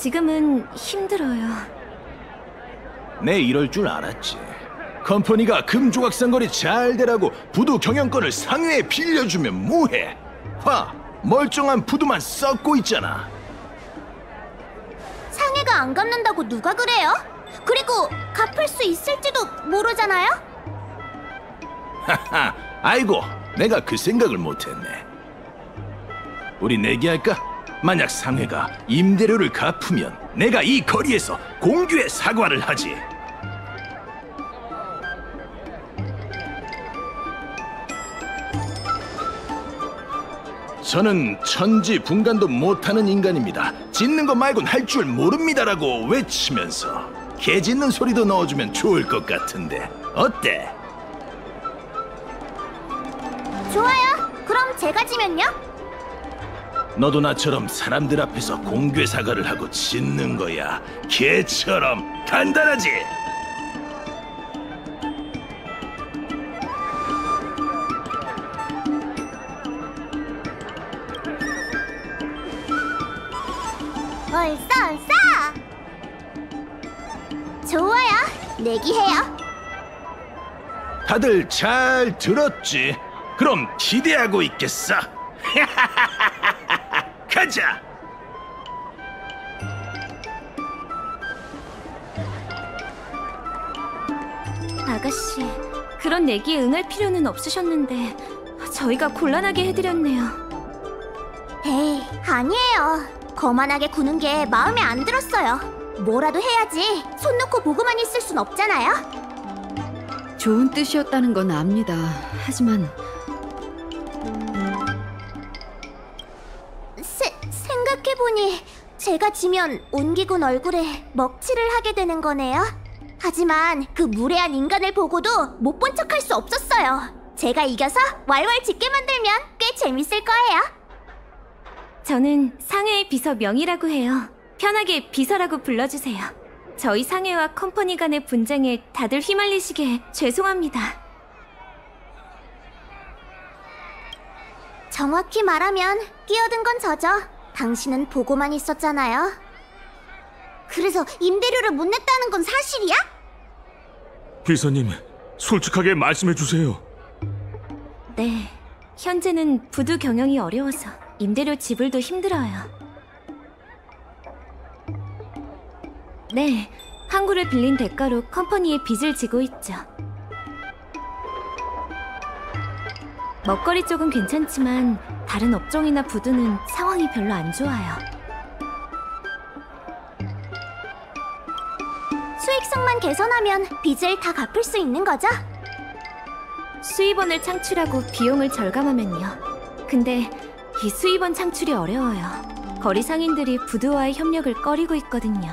지금은 힘들어요. 내 이럴 줄 알았지. 컴퍼니가 금조각상거리 잘 되라고 부두 경영권을 상회에 빌려주면 뭐해? 봐, 멀쩡한 부두만 썩고 있잖아. 상해가 안 갚는다고 누가 그래요? 그리고 갚을 수 있을지도 모르잖아요? 하하, 아이고, 내가 그 생각을 못했네. 우리 내기할까? 만약 상회가 임대료를 갚으면 내가 이 거리에서 공규에 사과를 하지. 저는 천지분간도 못하는 인간입니다. 짓는 거 말곤 할 줄 모릅니다라고 외치면서 개 짖는 소리도 넣어주면 좋을 것 같은데 어때? 좋아요. 그럼 제가 지면요? 너도 나처럼 사람들 앞에서 공개 사과를 하고 짖는 거야. 개처럼 간단하지? 얼싸. 좋아요. 내기해요. 다들 잘 들었지? 그럼 기대하고 있겠어. 가자. 아가씨, 그런 내기에 응할 필요는 없으셨는데 저희가 곤란하게 해드렸네요. 에이, 아니에요. 거만하게 구는 게 마음에 안 들었어요. 뭐라도 해야지. 손 놓고 보고만 있을 순 없잖아요. 좋은 뜻이었다는 건 압니다. 하지만 생각해보니 제가 지면 온기군 얼굴에 먹칠을 하게 되는 거네요. 하지만 그 무례한 인간을 보고도 못 본 척할 수 없었어요. 제가 이겨서 왈왈 짓게 만들면 꽤 재밌을 거예요. 저는 상해의 비서 명이라고 해요. 편하게 비서라고 불러주세요. 저희 상해와 컴퍼니 간의 분쟁에 다들 휘말리시게 죄송합니다. 정확히 말하면 끼어든 건 저죠. 당신은 보고만 있었잖아요. 그래서 임대료를 못 냈다는 건 사실이야? 비서님, 솔직하게 말씀해 주세요. 네, 현재는 부두 경영이 어려워서 임대료 지불도 힘들어요. 네, 항구를 빌린 대가로 컴퍼니에 빚을 지고 있죠. 먹거리 쪽은 괜찮지만 다른 업종이나 부두는 상황이 별로 안 좋아요. 수익성만 개선하면 빚을 다 갚을 수 있는 거죠? 수입원을 창출하고 비용을 절감하면요. 근데 이 수입원 창출이 어려워요. 거리 상인들이 부두와의 협력을 꺼리고 있거든요.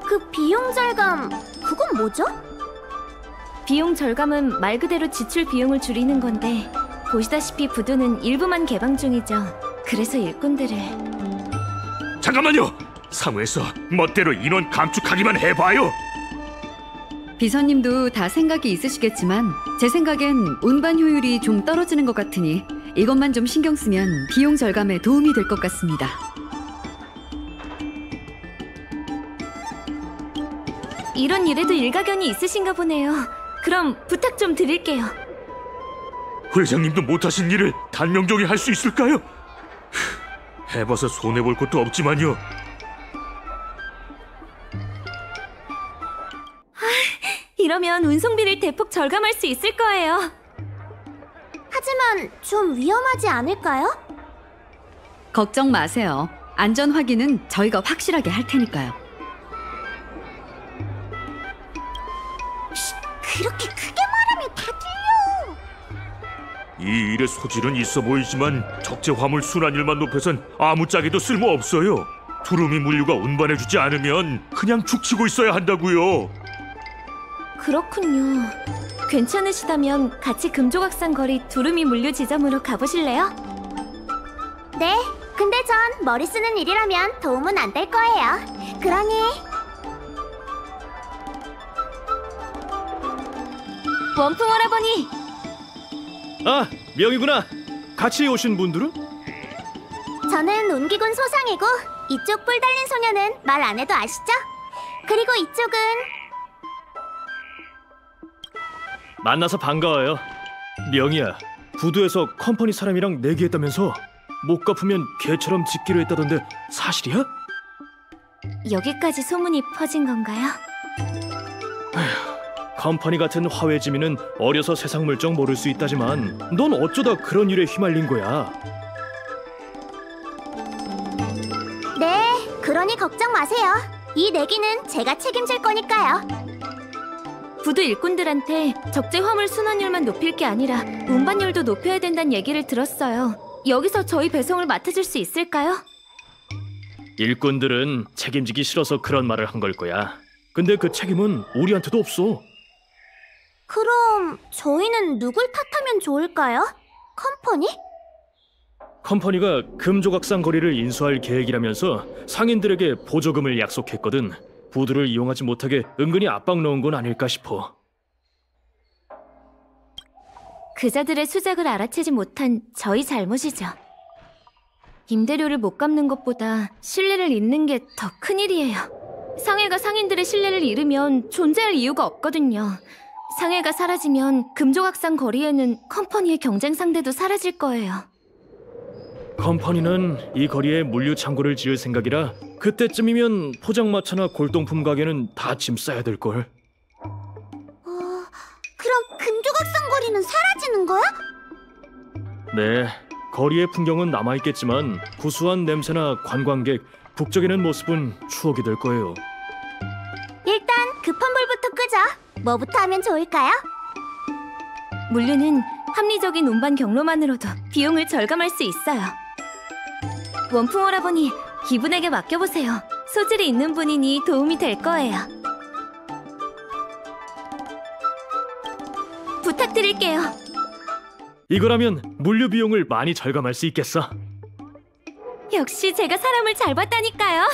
그 비용 절감, 그건 뭐죠? 비용 절감은 말 그대로 지출 비용을 줄이는 건데 보시다시피 부두는 일부만 개방 중이죠. 그래서 일꾼들을... 잠깐만요. 상회에서 멋대로 인원 감축하기만 해봐요. 비서님도 다 생각이 있으시겠지만 제 생각엔 운반 효율이 좀 떨어지는 것 같으니 이것만 좀 신경 쓰면 비용 절감에 도움이 될 것 같습니다. 이런 일에도 일가견이 있으신가 보네요. 그럼 부탁 좀 드릴게요. 회장님도 못하신 일을 단명종이 할 수 있을까요? 해봐서 손해볼 것도 없지만요. 이러면 운송비를 대폭 절감할 수 있을 거예요. 하지만 좀 위험하지 않을까요? 걱정 마세요. 안전 확인은 저희가 확실하게 할 테니까요. 그렇게 크게 말하면 다 들려. 이 일의 소질은 있어 보이지만 적재 화물 순환율만 높여선 아무짝에도 쓸모없어요. 두루미 물류가 운반해주지 않으면 그냥 죽치고 있어야 한다고요. 그렇군요. 괜찮으시다면 같이 금조각산 거리 두루미 물류 지점으로 가보실래요? 네, 근데 전 머리 쓰는 일이라면 도움은 안 될 거예요. 그러니 원풍 오라버니! 아, 명이구나. 같이 오신 분들은? 저는 운기군 소상이고 이쪽 뿔 달린 소녀는 말 안 해도 아시죠? 그리고 이쪽은 만나서 반가워요. 명희야, 부두에서 컴퍼니 사람이랑 내기했다면서? 못 갚으면 개처럼 짓기로 했다던데 사실이야? 여기까지 소문이 퍼진 건가요? 컴퍼니 같은 화훼지민은 어려서 세상 물정 모를 수 있다지만 넌 어쩌다 그런 일에 휘말린 거야? 네, 그러니 걱정 마세요. 이 내기는 제가 책임질 거니까요. 부두 일꾼들한테 적재 화물 순환율만 높일 게 아니라 운반율도 높여야 된다는 얘기를 들었어요. 여기서 저희 배송을 맡아줄 수 있을까요? 일꾼들은 책임지기 싫어서 그런 말을 한 걸 거야. 근데 그 책임은 우리한테도 없어. 그럼 저희는 누굴 탓하면 좋을까요? 컴퍼니? 컴퍼니가 금조각상 거리를 인수할 계획이라면서 상인들에게 보조금을 약속했거든. 부두를 이용하지 못하게 은근히 압박 넣은 건 아닐까 싶어. 그자들의 수작을 알아채지 못한 저희 잘못이죠. 임대료를 못 갚는 것보다 신뢰를 잃는 게 더 큰일이에요. 상해가 상인들의 신뢰를 잃으면 존재할 이유가 없거든요. 상해가 사라지면 금조각상 거리에는 컴퍼니의 경쟁 상대도 사라질 거예요. 컴퍼니는 이 거리에 물류 창고를 지을 생각이라 그때쯤이면 포장마차나 골동품 가게는 다 짐 싸야 될걸. 그럼 금조각상 거리는 사라지는 거야? 네, 거리의 풍경은 남아있겠지만 구수한 냄새나 관광객, 북적이는 모습은 추억이 될 거예요. 일단 급한 불부터 끄자. 뭐부터 하면 좋을까요? 물류는 합리적인 운반 경로만으로도 비용을 절감할 수 있어요. 원풍오라버니, 이분에게 맡겨보세요. 소질이 있는 분이니 도움이 될 거예요. 부탁드릴게요. 이거라면 물류 비용을 많이 절감할 수 있겠어. 역시 제가 사람을 잘 봤다니까요.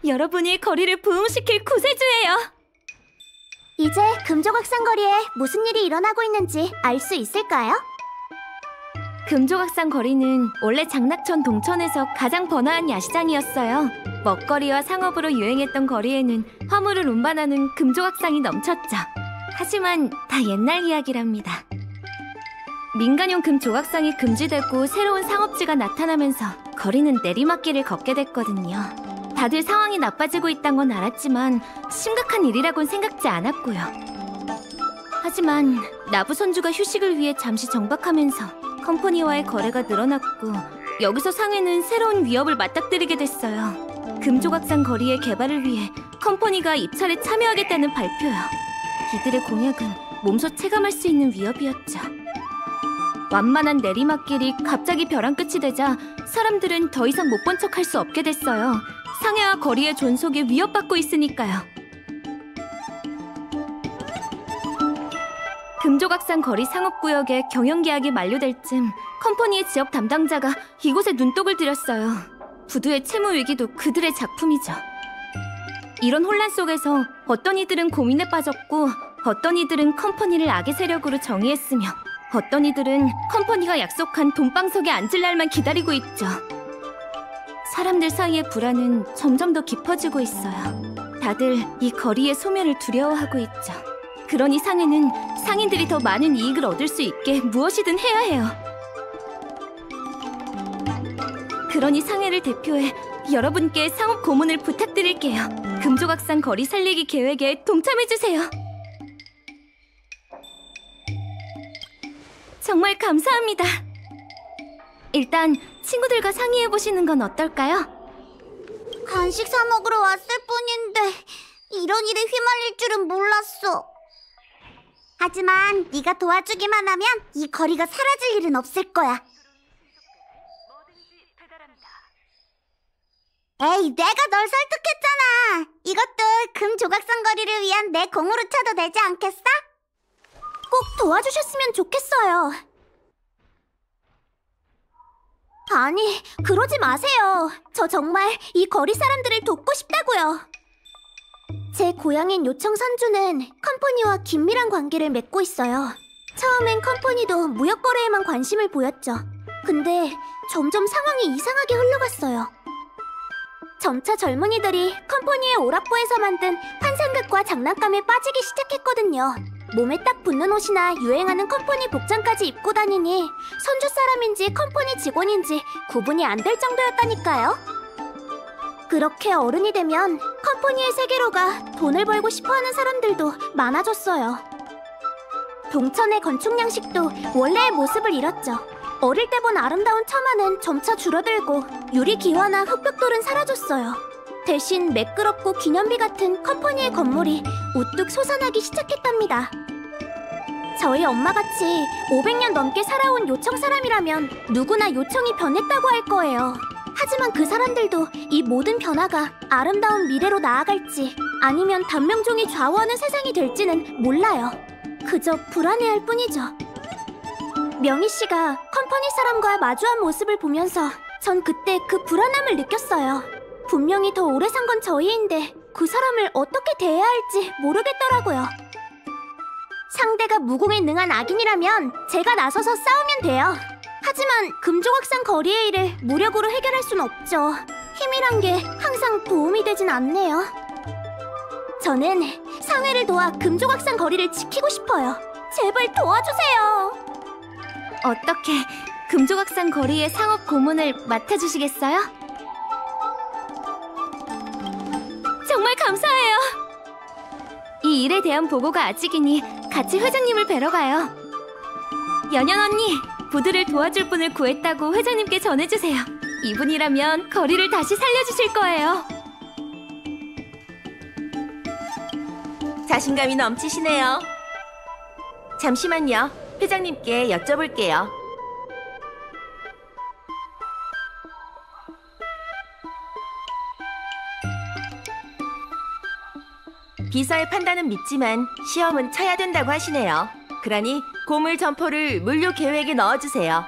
여러분이 거리를 부흥시킬 구세주예요. 이제 금조각상 거리에 무슨 일이 일어나고 있는지 알 수 있을까요? 금조각상 거리는 원래 장락천 동천에서 가장 번화한 야시장이었어요. 먹거리와 상업으로 유행했던 거리에는 화물을 운반하는 금조각상이 넘쳤죠. 하지만 다 옛날 이야기랍니다. 민간용 금조각상이 금지되고 새로운 상업지가 나타나면서 거리는 내리막길을 걷게 됐거든요. 다들 상황이 나빠지고 있단 건 알았지만 심각한 일이라고는 생각지 않았고요. 하지만 나부 선주가 휴식을 위해 잠시 정박하면서 컴퍼니와의 거래가 늘어났고 여기서 상해는 새로운 위협을 맞닥뜨리게 됐어요. 금조각상 거리의 개발을 위해 컴퍼니가 입찰에 참여하겠다는 발표요. 이들의 공약은 몸소 체감할 수 있는 위협이었죠. 완만한 내리막길이 갑자기 벼랑 끝이 되자 사람들은 더 이상 못 본 척할 수 없게 됐어요. 상해와 거리의 존속에 위협받고 있으니까요. 금조각상 거리 상업구역의 경영계약이 만료될 즈음 컴퍼니의 지역 담당자가 이곳에 눈독을 들였어요. 부두의 채무 위기도 그들의 작품이죠. 이런 혼란 속에서 어떤 이들은 고민에 빠졌고 어떤 이들은 컴퍼니를 악의 세력으로 정의했으며 어떤 이들은 컴퍼니가 약속한 돈방석에 앉을 날만 기다리고 있죠. 사람들 사이의 불안은 점점 더 깊어지고 있어요. 다들 이 거리의 소멸을 두려워하고 있죠. 그러니 상해는 상인들이 더 많은 이익을 얻을 수 있게 무엇이든 해야 해요. 그러니 상해를 대표해 여러분께 상업 고문을 부탁드릴게요. 금조각상 거리 살리기 계획에 동참해주세요. 정말 감사합니다. 일단 친구들과 상의해보시는 건 어떨까요? 간식 사 먹으러 왔을 뿐인데 이런 일에 휘말릴 줄은 몰랐어. 하지만 네가 도와주기만 하면 이 거리가 사라질 일은 없을 거야. 에이, 내가 널 설득했잖아. 이것도 금조각상 거리를 위한 내 공으로 쳐도 되지 않겠어? 꼭 도와주셨으면 좋겠어요. 아니, 그러지 마세요. 저 정말 이 거리 사람들을 돕고 싶다고요. 제 고향인 요청 선주는 컴퍼니와 긴밀한 관계를 맺고 있어요. 처음엔 컴퍼니도 무역 거래에만 관심을 보였죠. 근데 점점 상황이 이상하게 흘러갔어요. 점차 젊은이들이 컴퍼니의 오락부에서 만든 환상극과 장난감에 빠지기 시작했거든요. 몸에 딱 붙는 옷이나 유행하는 컴퍼니 복장까지 입고 다니니 선주 사람인지 컴퍼니 직원인지 구분이 안 될 정도였다니까요. 그렇게 어른이 되면 컴퍼니의 세계로가 돈을 벌고 싶어하는 사람들도 많아졌어요. 동천의 건축 양식도 원래의 모습을 잃었죠. 어릴 때 본 아름다운 처마는 점차 줄어들고 유리 기와나 흑벽돌은 사라졌어요. 대신 매끄럽고 기념비 같은 컴퍼니의 건물이 우뚝 솟아나기 시작했답니다. 저희 엄마같이 500년 넘게 살아온 요청 사람이라면 누구나 요청이 변했다고 할 거예요. 하지만 그 사람들도 이 모든 변화가 아름다운 미래로 나아갈지 아니면 단명종이 좌우하는 세상이 될지는 몰라요. 그저 불안해할 뿐이죠. 명희 씨가 컴퍼니 사람과 마주한 모습을 보면서 전 그때 그 불안함을 느꼈어요. 분명히 더 오래 산 건 저희인데 그 사람을 어떻게 대해야 할지 모르겠더라고요. 상대가 무공에 능한 악인이라면 제가 나서서 싸우면 돼요. 하지만 금조각상 거리의 일을 무력으로 해결할 순 없죠. 힘이란 게 항상 도움이 되진 않네요. 저는 상회를 도와 금조각상 거리를 지키고 싶어요. 제발 도와주세요. 어떻게 금조각상 거리의 상업 고문을 맡아주시겠어요? 정말 감사해요. 이 일에 대한 보고가 아직이니 같이 회장님을 뵈러 가요. 연연 언니, 부두를 도와줄 분을 구했다고 회장님께 전해주세요. 이분이라면 거리를 다시 살려주실 거예요. 자신감이 넘치시네요. 잠시만요. 회장님께 여쭤볼게요. 비서의 판단은 믿지만 시험은 쳐야 된다고 하시네요. 그러니 고물 점포를 물류 계획에 넣어주세요.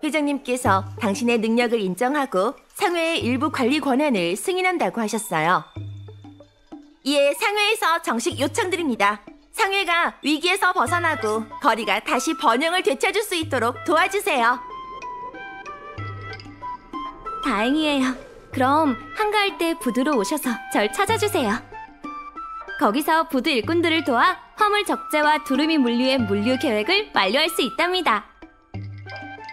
회장님께서 당신의 능력을 인정하고 상회의 일부 관리 권한을 승인한다고 하셨어요. 이에 상회에서 정식 요청드립니다. 상회가 위기에서 벗어나고 거리가 다시 번영을 되찾을 수 있도록 도와주세요. 다행이에요. 그럼 한가할 때 부두로 오셔서 절 찾아주세요. 거기서 부두 일꾼들을 도와 화물 적재와 두루미 물류의 물류 계획을 완료할 수 있답니다.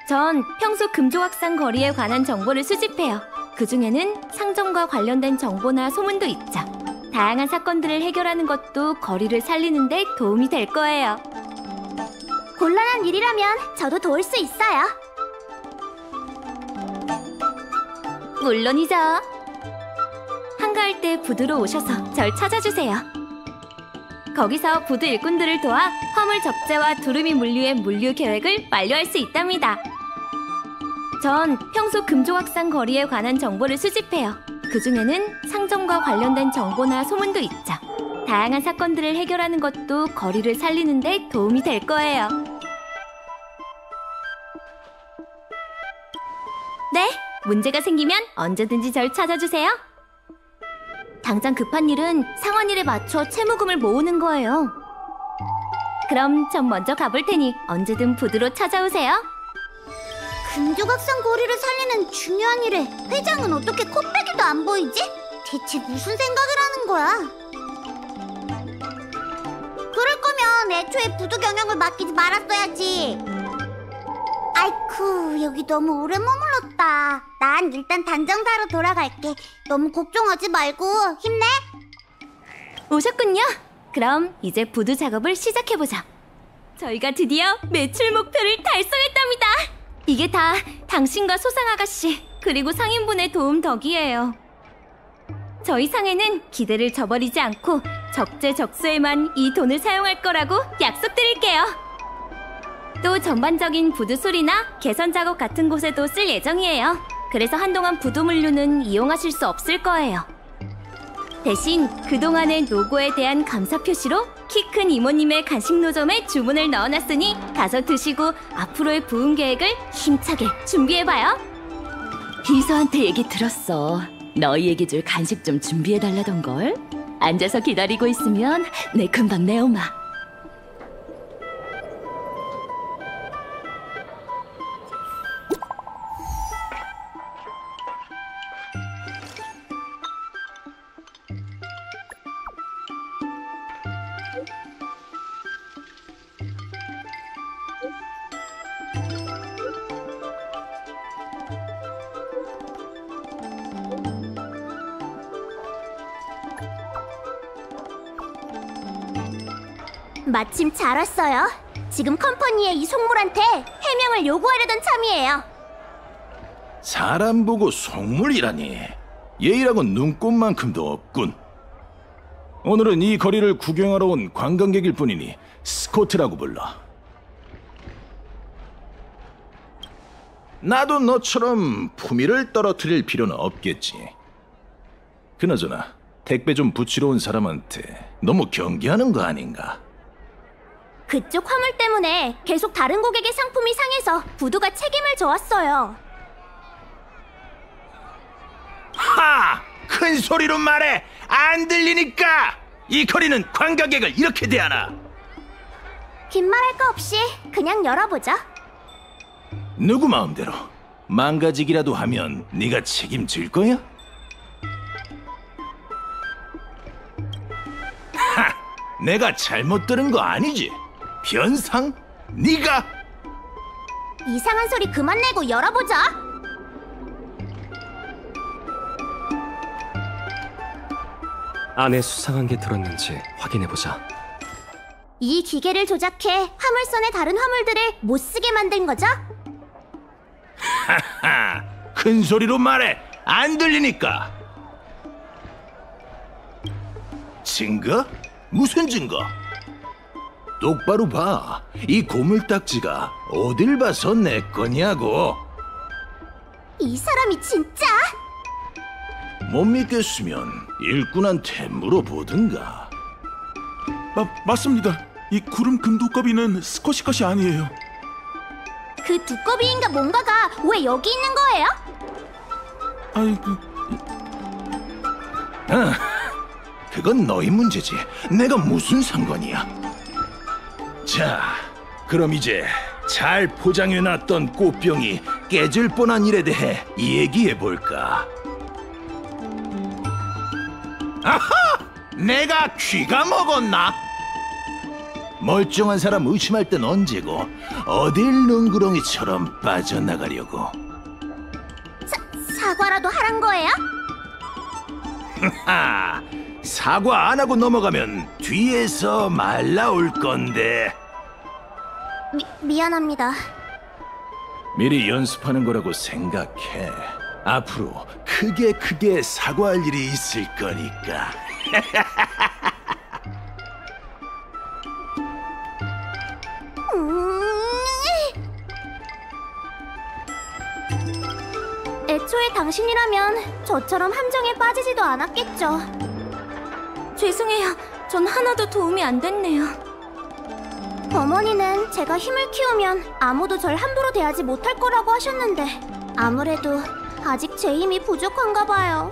전 평소 금조각상 거리에 관한 정보를 수집해요. 그중에는 상점과 관련된 정보나 소문도 있죠. 다양한 사건들을 해결하는 것도 거리를 살리는 데 도움이 될 거예요. 곤란한 일이라면 저도 도울 수 있어요. 물론이죠. 한가할 때 부두로 오셔서 절 찾아주세요. 거기서 부두 일꾼들을 도와 화물 적재와 두루미 물류의 물류 계획을 완료할 수 있답니다. 전 평소 금조각상 거리에 관한 정보를 수집해요. 그중에는 상점과 관련된 정보나 소문도 있죠. 다양한 사건들을 해결하는 것도 거리를 살리는 데 도움이 될 거예요. 네, 문제가 생기면 언제든지 절 찾아주세요. 당장 급한 일은 상환 일에 맞춰 채무금을 모으는 거예요. 그럼 전 먼저 가볼 테니 언제든 부두로 찾아오세요. 금조각상 거리를 살리는 중요한 일에 회장은 어떻게 코빼기도 안 보이지? 대체 무슨 생각을 하는 거야? 그럴 거면 애초에 부두 경영을 맡기지 말았어야지. 아이쿠, 여기 너무 오래 머물렀다. 난 일단 단정사로 돌아갈게. 너무 걱정하지 말고 힘내. 오셨군요. 그럼 이제 부두 작업을 시작해보자. 저희가 드디어 매출 목표를 달성했답니다. 이게 다 당신과 소상아가씨 그리고 상인분의 도움 덕이에요. 저희 상회는 기대를 저버리지 않고 적재적소에만 이 돈을 사용할 거라고 약속드릴게요. 또 전반적인 부두 수리나 개선 작업 같은 곳에도 쓸 예정이에요. 그래서 한동안 부두 물류는 이용하실 수 없을 거예요. 대신 그동안의 노고에 대한 감사 표시로 키 큰 이모님의 간식 노점에 주문을 넣어놨으니 가서 드시고 앞으로의 부응 계획을 힘차게 준비해봐요. 비서한테 얘기 들었어. 너희에게 줄 간식 좀 준비해달라던걸. 앉아서 기다리고 있으면 내 금방 내오마. 마침 잘 왔어요. 지금 컴퍼니의 이 속물한테 해명을 요구하려던 참이에요. 사람 보고 속물이라니. 예의라고 눈꼽만큼도 없군. 오늘은 이 거리를 구경하러 온 관광객일 뿐이니 스코트라고 불러. 나도 너처럼 품위를 떨어뜨릴 필요는 없겠지. 그나저나 택배 좀 붙이러 온 사람한테 너무 경계하는 거 아닌가? 그쪽 화물 때문에 계속 다른 고객의 상품이 상해서 부두가 책임을 져왔어요. 하! 큰 소리로 말해! 안 들리니까! 이 거리는 관광객을 이렇게 대하나? 긴 말할 거 없이 그냥 열어보자. 누구 마음대로 망가지기라도 하면 네가 책임질 거야? 하! 내가 잘못 들은 거 아니지? 변상? 네가? 이상한 소리 그만 내고 열어보자. 안에 수상한 게 들었는지 확인해보자. 이 기계를 조작해 화물선의 다른 화물들을 못 쓰게 만든 거죠? 하하! 큰 소리로 말해! 안 들리니까! 증거? 무슨 증거? 똑바로 봐. 이 고물딱지가 어딜 봐서 내 거냐고. 이 사람이 진짜? 못 믿겠으면 일꾼한테 물어보든가. 맞습니다. 이 구름 금두꺼비는 스쿼시 것이 아니에요. 그 두꺼비인가 뭔가가 왜 여기 있는 거예요? 아이, 그건 너희 문제지. 내가 무슨 상관이야. 자, 그럼 이제 잘 포장해놨던 꽃병이 깨질 뻔한 일에 대해 얘기해볼까? 아하! 내가 귀가 먹었나? 멀쩡한 사람 의심할 땐 언제고 어딜 능구렁이처럼 빠져나가려고. 사과라도 하란 거예요? 하, 사과 안 하고 넘어가면 뒤에서 말 나올 건데. 미안합니다. 미리 연습하는 거라고 생각해. 앞으로 크게 사과할 일이 있을 거니까. 애초에 당신이라면 저처럼 함정에 빠지지도 않았겠죠. 죄송해요. 전 하나도 도움이 안 됐네요. 어머니는 제가 힘을 키우면 아무도 절 함부로 대하지 못할 거라고 하셨는데 아무래도 아직 제 힘이 부족한가 봐요.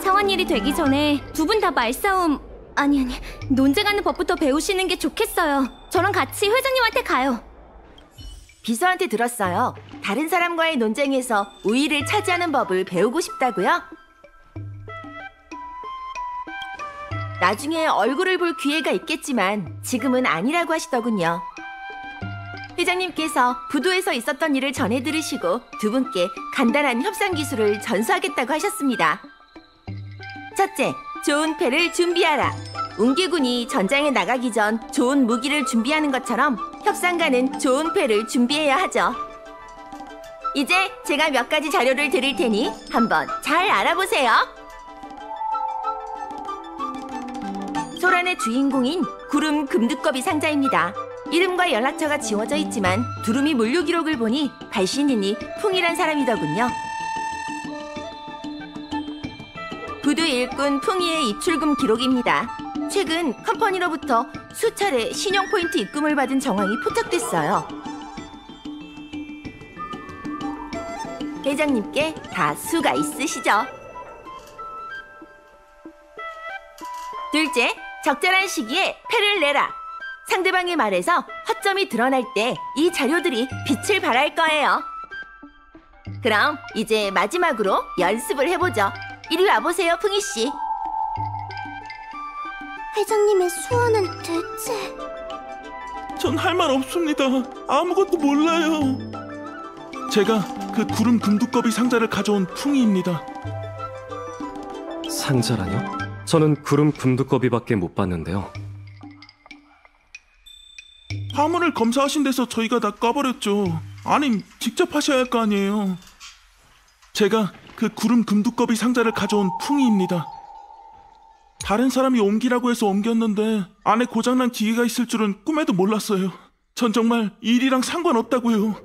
상한 일이 되기 전에 두 분 다 말싸움 아니 논쟁하는 법부터 배우시는 게 좋겠어요. 저랑 같이 회장님한테 가요. 비서한테 들었어요. 다른 사람과의 논쟁에서 우위를 차지하는 법을 배우고 싶다고요? 나중에 얼굴을 볼 기회가 있겠지만 지금은 아니라고 하시더군요. 회장님께서 부두에서 있었던 일을 전해 들으시고 두 분께 간단한 협상 기술을 전수하겠다고 하셨습니다. 첫째, 좋은 패를 준비하라. 웅기군이 전장에 나가기 전 좋은 무기를 준비하는 것처럼 협상가는 좋은 패를 준비해야 하죠. 이제 제가 몇 가지 자료를 드릴 테니 한번 잘 알아보세요. 소란의 주인공인 구름 금두꺼비 상자입니다. 이름과 연락처가 지워져 있지만 두루미 물류 기록을 보니 발신인이 풍이란 사람이더군요. 부두 일꾼 풍이의 입출금 기록입니다. 최근 컴퍼니로부터 수차례 신용 포인트 입금을 받은 정황이 포착됐어요. 회장님께 다 수가 있으시죠? 둘째, 적절한 시기에 패를 내라. 상대방의 말에서 허점이 드러날 때 이 자료들이 빛을 발할 거예요. 그럼 이제 마지막으로 연습을 해보죠. 이리 와보세요, 풍이씨. 회장님의 수원은 대체... 전 할 말 없습니다. 아무것도 몰라요. 제가 그 구름 금두꺼비 상자를 가져온 풍이입니다. 상자라뇨? 저는 구름 금두꺼비밖에 못 봤는데요. 화물을 검사하신 데서 저희가 다 까버렸죠. 아니, 직접 하셔야 할 거 아니에요. 제가 그 구름 금두꺼비 상자를 가져온 풍이입니다. 다른 사람이 옮기라고 해서 옮겼는데 안에 고장난 기계가 있을 줄은 꿈에도 몰랐어요. 전 정말 일이랑 상관없다고요.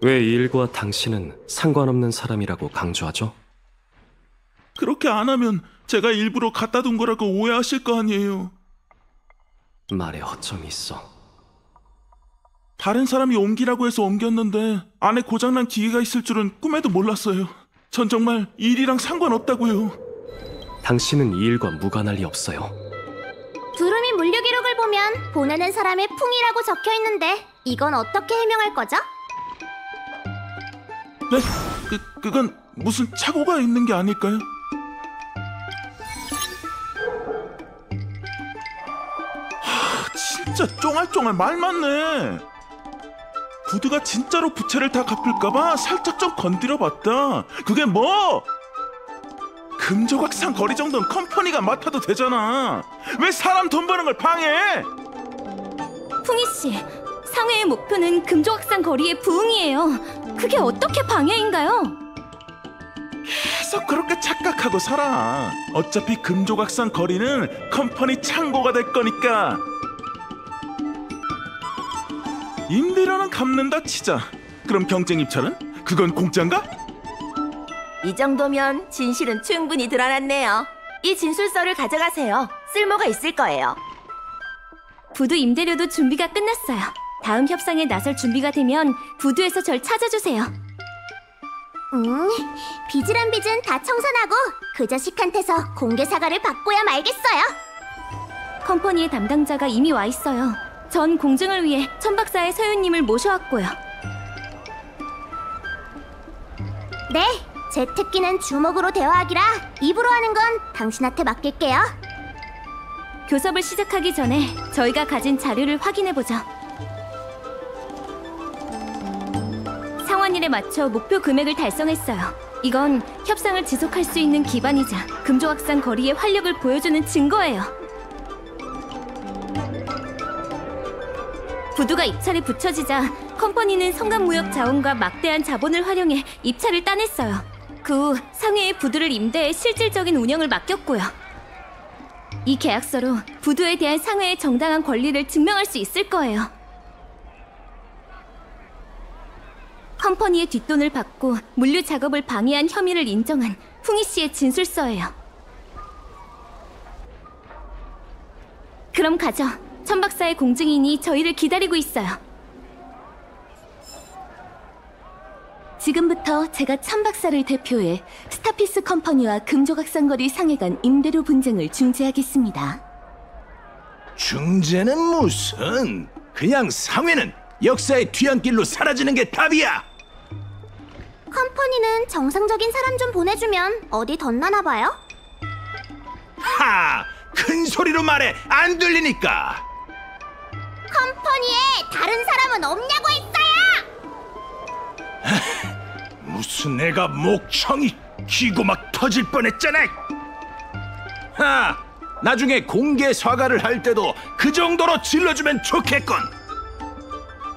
왜 이 일과 당신은 상관없는 사람이라고 강조하죠? 그렇게 안 하면 제가 일부러 갖다 둔 거라고 오해하실 거 아니에요. 말에 허점이 있어. 다른 사람이 옮기라고 해서 옮겼는데 안에 고장난 기계가 있을 줄은 꿈에도 몰랐어요. 전 정말 일이랑 상관없다고요. 당신은 이 일과 무관할 리 없어요. 두루미 물류 기록을 보면 보내는 사람의 풍이라고 적혀 있는데 이건 어떻게 해명할 거죠? 네? 그건 무슨 착오가 있는 게 아닐까요? 진짜 쫑알쫑알 말 많네. 부두가 진짜로 부채를 다 갚을까봐 살짝 좀 건드려봤다. 그게 뭐? 금조각상 거리 정도는 컴퍼니가 맡아도 되잖아. 왜 사람 돈 버는 걸 방해해? 풍이씨, 상회의 목표는 금조각상 거리의 부흥이에요. 그게 어떻게 방해인가요? 계속 그렇게 착각하고 살아. 어차피 금조각상 거리는 컴퍼니 창고가 될 거니까. 임대료는 갚는다 치자. 그럼 경쟁 입찰은? 그건 공짜인가? 이 정도면 진실은 충분히 드러났네요. 이 진술서를 가져가세요. 쓸모가 있을 거예요. 부두 임대료도 준비가 끝났어요. 다음 협상에 나설 준비가 되면 부두에서 절 찾아주세요. 빚이란 빚은 다 청산하고 그 자식한테서 공개 사과를 받고야 말겠어요. 컴퍼니의 담당자가 이미 와 있어요. 전 공증을 위해 천박사의 서윤님을 모셔왔고요. 네, 제 특기는 주먹으로 대화하기라 입으로 하는 건 당신한테 맡길게요. 교섭을 시작하기 전에 저희가 가진 자료를 확인해보죠. 상환일에 맞춰 목표 금액을 달성했어요. 이건 협상을 지속할 수 있는 기반이자 금조각상 거리의 활력을 보여주는 증거예요. 부두가 입찰에 붙여지자 컴퍼니는 성감무역 자원과 막대한 자본을 활용해 입찰을 따냈어요. 그 후 상회의 부두를 임대해 실질적인 운영을 맡겼고요. 이 계약서로 부두에 대한 상회의 정당한 권리를 증명할 수 있을 거예요. 컴퍼니의 뒷돈을 받고 물류 작업을 방해한 혐의를 인정한 풍이 씨의 진술서예요. 그럼 가죠. 천박사의 공증인이 저희를 기다리고 있어요. 지금부터 제가 천박사를 대표해 스타피스 컴퍼니와 금조각상거리 상해 간 임대료 분쟁을 중재하겠습니다. 중재는 무슨? 그냥 상회는 역사의 뒤안길로 사라지는 게 답이야. 컴퍼니는 정상적인 사람 좀 보내주면 어디 덧나나 봐요? 하! 큰 소리로 말해. 안 들리니까. 컴퍼니에 다른 사람은 없냐고 했어요! 무슨 애가 목청이 기고 막 터질 뻔했잖아. 하! 나중에 공개 사과를 할 때도 그 정도로 질러주면 좋겠군.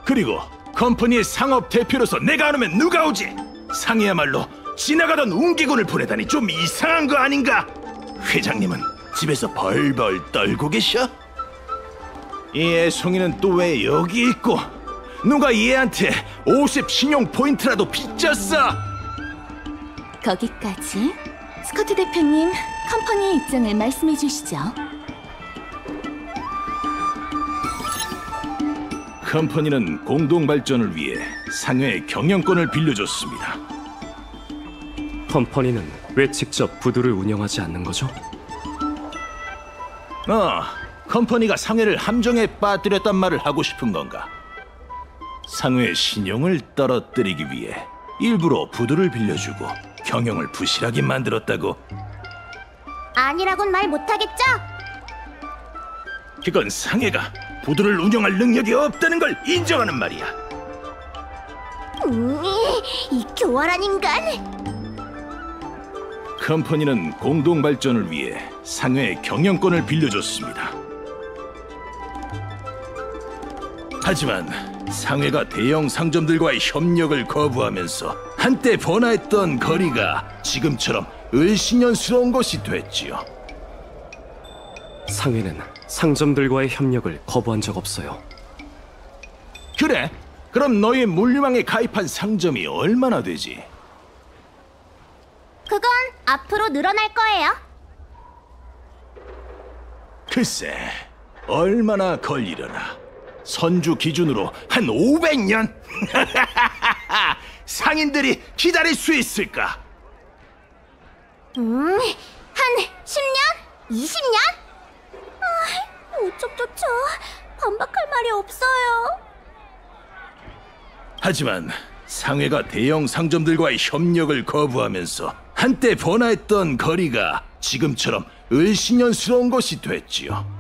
그리고 컴퍼니의 상업 대표로서 내가 안 오면 누가 오지? 상이야말로 지나가던 운기군을 보내다니 좀 이상한 거 아닌가? 회장님은 집에서 벌벌 떨고 계셔? 이 애송이는 또 왜 여기 있고 누가 이 애한테 50 신용 포인트라도 빚졌어? 거기까지. 스커트 대표님, 컴퍼니의 입장을 말씀해 주시죠. 컴퍼니는 공동 발전을 위해 상회의 경영권을 빌려줬습니다. 컴퍼니는 왜 직접 부두를 운영하지 않는 거죠? 컴퍼니가 상회를 함정에 빠뜨렸단 말을 하고 싶은 건가? 상회의 신용을 떨어뜨리기 위해 일부러 부두를 빌려주고 경영을 부실하게 만들었다고? 아니라곤 말 못하겠죠? 그건 상회가 부두를 운영할 능력이 없다는 걸 인정하는 말이야. 이 교활한 인간! 컴퍼니는 공동 발전을 위해 상회의 경영권을 빌려줬습니다. 하지만 상회가 대형 상점들과의 협력을 거부하면서 한때 번화했던 거리가 지금처럼 을씨년스러운 것이 됐지요. 상회는 상점들과의 협력을 거부한 적 없어요. 그래? 그럼 너희 물류망에 가입한 상점이 얼마나 되지? 그건 앞으로 늘어날 거예요. 글쎄, 얼마나 걸리려나. 선주 기준으로 한 500년? 상인들이 기다릴 수 있을까? 한 10년? 20년? 어쩌저쩌 반박할 말이 없어요. 하지만 상회가 대형 상점들과의 협력을 거부하면서 한때 번화했던 거리가 지금처럼 을씨년스러운 것이 됐지요.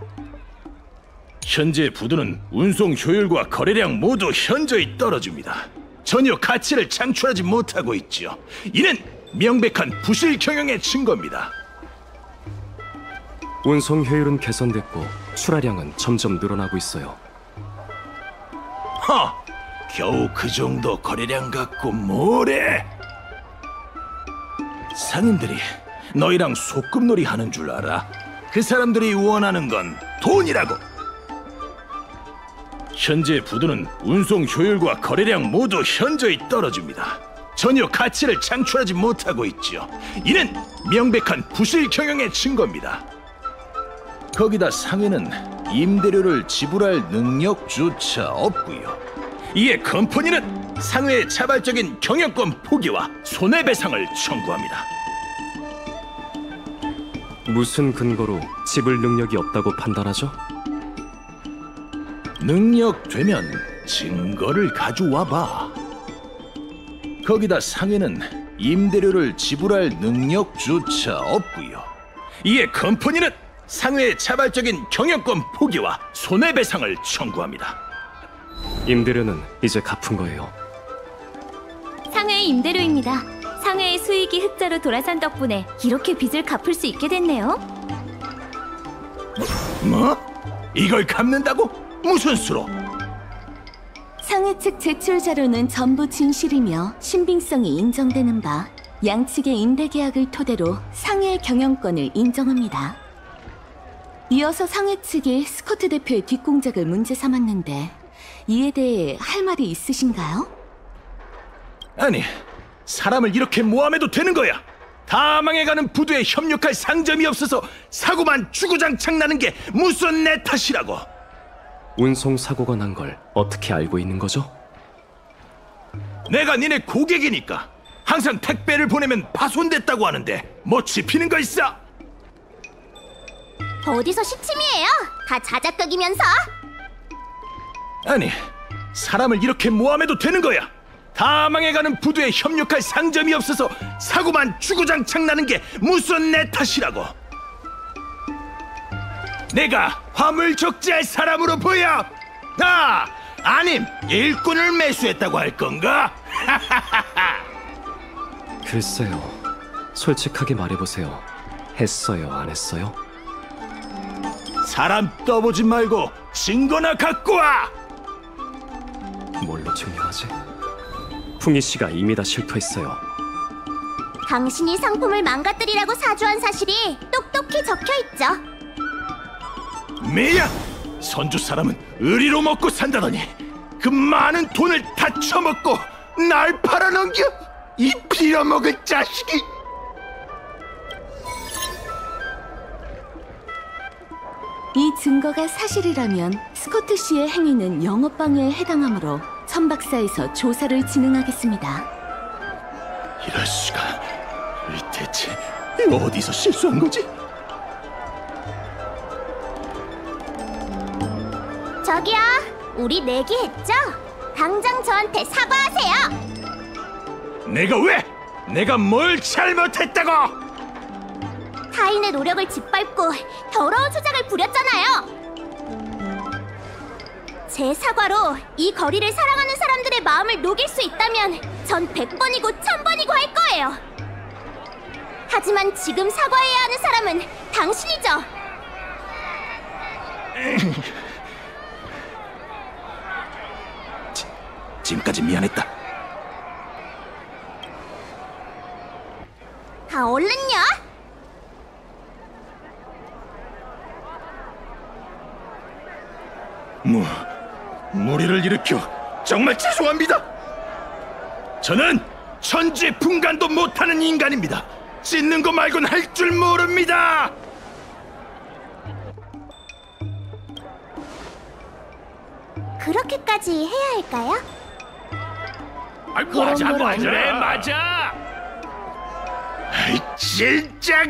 현재 부두는 운송 효율과 거래량 모두 현저히 떨어집니다. 전혀 가치를 창출하지 못하고 있지요. 이는 명백한 부실 경영의 증거입니다. 운송 효율은 개선됐고 출하량은 점점 늘어나고 있어요. 겨우 그 정도 거래량 갖고 뭐래? 상인들이 너희랑 소꿉놀이 하는 줄 알아? 그 사람들이 원하는 건 돈이라고. 현재 부두는 운송 효율과 거래량 모두 현저히 떨어집니다. 전혀 가치를 창출하지 못하고 있지요. 이는 명백한 부실 경영의 증거입니다. 거기다 상인은 임대료를 지불할 능력조차 없고요. 이에 컴퍼니는 상회의 자발적인 경영권 포기와 손해배상을 청구합니다. 무슨 근거로 지불 능력이 없다고 판단하죠? 능력되면 증거를 가져와봐. 거기다 상인은 임대료를 지불할 능력조차 없고요. 이에 컴퍼니는 상회의 자발적인 경영권 포기와 손해배상을 청구합니다. 임대료는 이제 갚은 거예요. 상회의 임대료입니다. 상회의 수익이 흑자로 돌아선 덕분에 이렇게 빚을 갚을 수 있게 됐네요. 뭐? 이걸 갚는다고? 무슨 수로? 상회 측 제출 자료는 전부 진실이며 신빙성이 인정되는 바 양측의 임대 계약을 토대로 상회의 경영권을 인정합니다. 이어서 상회 측이 스코트 대표의 뒷공작을 문제 삼았는데 이에 대해 할 말이 있으신가요? 아니, 사람을 이렇게 모함해도 되는 거야? 다 망해가는 부두에 협력할 상점이 없어서 사고만 주구장창 나는 게 무슨 내 탓이라고? 운송 사고가 난 걸 어떻게 알고 있는 거죠? 내가 니네 고객이니까 항상 택배를 보내면 파손됐다고 하는데 뭐 짚히는 거 있어? 어디서 시침이에요? 다 자작극이면서. 아니, 사람을 이렇게 모함해도 되는 거야? 다 망해가는 부두에 협력할 상점이 없어서 사고만 주구장창 나는 게 무슨 내 탓이라고? 내가 화물 적재할 사람으로 보여? 아님 일꾼을 매수했다고 할 건가? 글쎄요. 솔직하게 말해보세요. 했어요, 안 했어요? 사람 떠보지 말고 증거나 갖고 와! 뭘로 증명하지? 풍희 씨가 이미 다 실토했어요. 당신이 상품을 망가뜨리라고 사주한 사실이 똑똑히 적혀있죠. 메야! 선주 사람은 의리로 먹고 산다더니 그 많은 돈을 다 처먹고 날 팔아넘겨? 이 빌어먹을 자식이! 이 증거가 사실이라면 스코트 씨의 행위는 영업방해에 해당하므로 천박사에서 조사를 진행하겠습니다. 이럴 수가... 대체 어디서 실수한 거지? 저기요, 우리 내기했죠? 당장 저한테 사과하세요. 내가 왜? 내가 뭘 잘못했다고? 타인의 노력을 짓밟고 더러운 주작을 부렸잖아요. 제 사과로 이 거리를 사랑하는 사람들의 마음을 녹일 수 있다면 전 100번이고 1000번이고 할 거예요. 하지만 지금 사과해야 하는 사람은 당신이죠. 지금까지 미안했다. 얼른요. 무리를 일으켜 정말 죄송합니다. 저는 천지분간도 못하는 인간입니다. 찢는 거 말고는 할 줄 모릅니다. 그렇게까지 해야 할까요? 맞아. 아이, 진짜.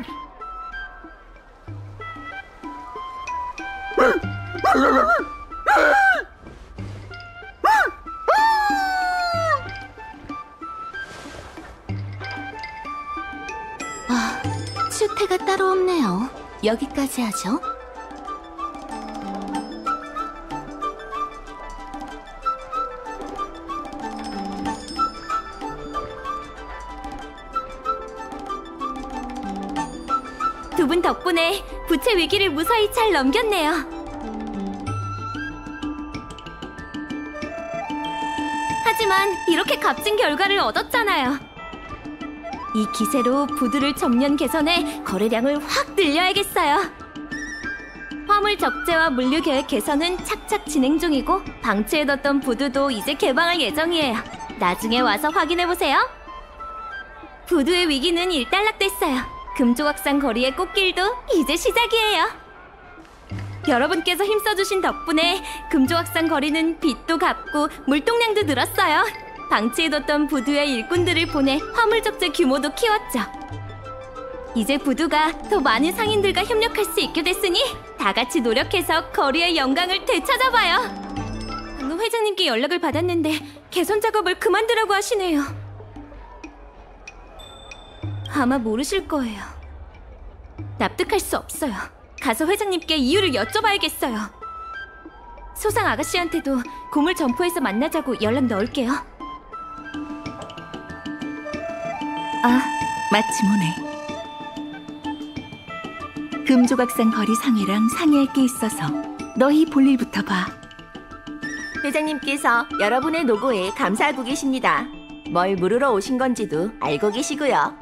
추태가 따로 없네요. 여기까지 하죠. 두 분 덕분에 부채 위기를 무사히 잘 넘겼네요. 하지만 이렇게 값진 결과를 얻었잖아요. 이 기세로 부두를 전면 개선해 거래량을 확 늘려야겠어요. 화물 적재와 물류 계획 개선은 착착 진행 중이고 방치해뒀던 부두도 이제 개방할 예정이에요. 나중에 와서 확인해보세요. 부두의 위기는 일단락됐어요. 금조각상 거리의 꽃길도 이제 시작이에요. 여러분께서 힘써주신 덕분에 금조각상 거리는 빚도 갚고 물동량도 늘었어요. 방치해뒀던 부두의 일꾼들을 보내 화물 적재 규모도 키웠죠. 이제 부두가 더 많은 상인들과 협력할 수 있게 됐으니 다 같이 노력해서 거리의 영광을 되찾아봐요. 방금 회장님께 연락을 받았는데 개선 작업을 그만두라고 하시네요. 아마 모르실 거예요. 납득할 수 없어요. 가서 회장님께 이유를 여쭤봐야겠어요. 소상 아가씨한테도 고물 점포에서 만나자고 연락 넣을게요. 마침 오네. 금조각상 거리 상회랑 상의할 게 있어서 너희 볼일부터 봐. 회장님께서 여러분의 노고에 감사하고 계십니다. 뭘 물으러 오신 건지도 알고 계시고요.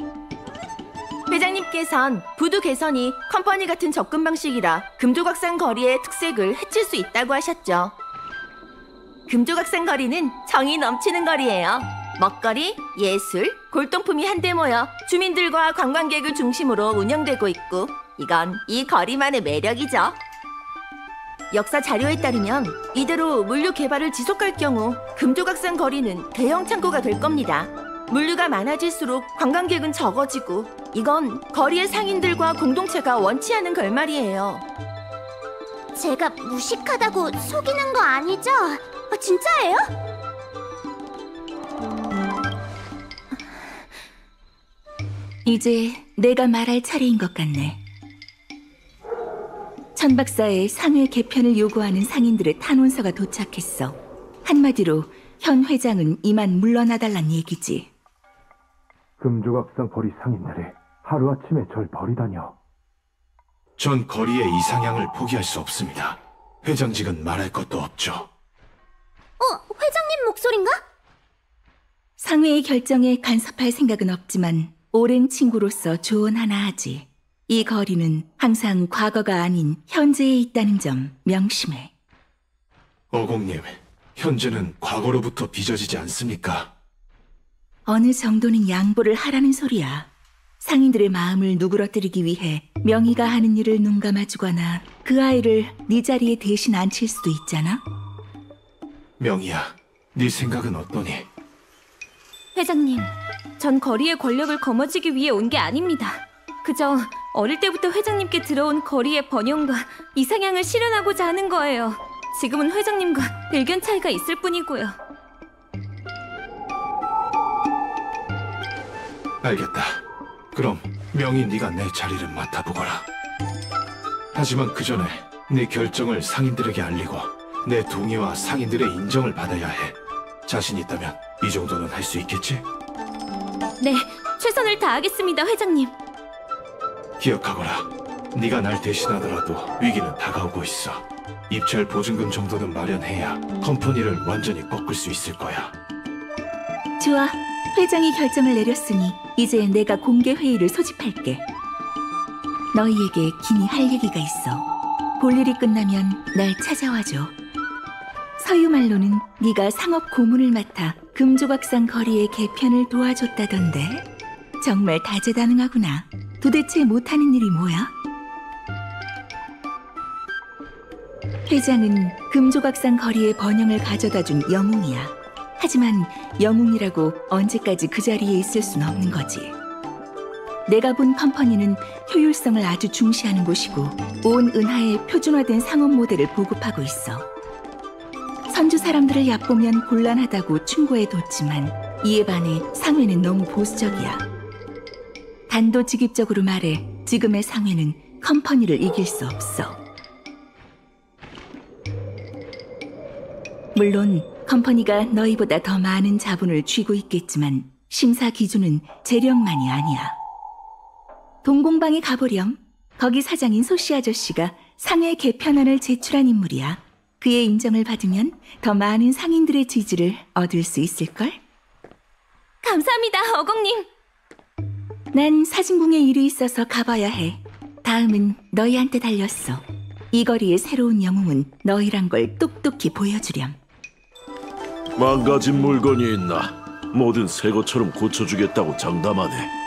회장님께선 부두 개선이 컴퍼니 같은 접근 방식이라 금조각상 거리의 특색을 해칠 수 있다고 하셨죠. 금조각상 거리는 정이 넘치는 거리예요. 먹거리, 예술, 골동품이 한데 모여 주민들과 관광객을 중심으로 운영되고 있고 이건 이 거리만의 매력이죠. 역사 자료에 따르면 이대로 물류 개발을 지속할 경우 금조각상 거리는 대형 창고가 될 겁니다. 물류가 많아질수록 관광객은 적어지고 이건 거리의 상인들과 공동체가 원치 않은 결말이에요. 제가 무식하다고 속이는 거 아니죠? 진짜예요? 이제 내가 말할 차례인 것 같네. 천 박사의 상회 개편을 요구하는 상인들의 탄원서가 도착했어. 한마디로 현 회장은 이만 물러나달란 얘기지. 금조각상 거리 상인들이 하루아침에 절 버리다뇨. 전 거리의 이상향을 포기할 수 없습니다. 회장직은 말할 것도 없죠. 회장님 목소린가? 상회의 결정에 간섭할 생각은 없지만 오랜 친구로서 조언 하나 하지. 이 거리는 항상 과거가 아닌 현재에 있다는 점 명심해. 어공님, 현재는 과거로부터 빚어지지 않습니까? 어느 정도는 양보를 하라는 소리야. 상인들의 마음을 누그러뜨리기 위해 명희가 하는 일을 눈감아주거나 그 아이를 네 자리에 대신 앉힐 수도 있잖아. 명희야, 네 생각은 어떠니? 회장님, 전 거리의 권력을 거머쥐기 위해 온 게 아닙니다. 그저 어릴 때부터 회장님께 들어온 거리의 번영과 이상향을 실현하고자 하는 거예요. 지금은 회장님과 의견 차이가 있을 뿐이고요. 알겠다. 그럼 명희 네가 내 자리를 맡아보거라. 하지만 그 전에 네 결정을 상인들에게 알리고 내 동의와 상인들의 인정을 받아야 해. 자신 있다면 이 정도는 할 수 있겠지? 네, 최선을 다하겠습니다, 회장님. 기억하거라. 네가 날 대신하더라도 위기는 다가오고 있어. 입찰 보증금 정도는 마련해야 컴퍼니를 완전히 꺾을 수 있을 거야. 좋아. 회장이 결정을 내렸으니 이제 내가 공개 회의를 소집할게. 너희에게 긴히 할 얘기가 있어. 볼일이 끝나면 날 찾아와줘. 서유 말로는 네가 상업 고문을 맡아 금조각상 거리의 개편을 도와줬다던데. 정말 다재다능하구나. 도대체 못하는 일이 뭐야? 회장은 금조각상 거리의 번영을 가져다준 영웅이야. 하지만 영웅이라고 언제까지 그 자리에 있을 순 없는 거지. 내가 본 컴퍼니는 효율성을 아주 중시하는 곳이고 온 은하에 표준화된 상업 모델을 보급하고 있어. 선주 사람들을 얕보면 곤란하다고 충고해뒀지만 이에 반해 상회는 너무 보수적이야. 단도직입적으로 말해 지금의 상회는 컴퍼니를 이길 수 없어. 물론 컴퍼니가 너희보다 더 많은 자본을 쥐고 있겠지만 심사 기준은 재력만이 아니야. 동공방에 가보렴. 거기 사장인 소시 아저씨가 상회 개편안을 제출한 인물이야. 그의 인정을 받으면 더 많은 상인들의 지지를 얻을 수 있을걸? 감사합니다, 어공님. 난 사진궁에 일이 있어서 가봐야 해. 다음은 너희한테 달렸어. 이 거리의 새로운 영웅은 너희란 걸 똑똑히 보여주렴. 망가진 물건이 있나? 뭐든 새 것처럼 고쳐주겠다고 장담하네.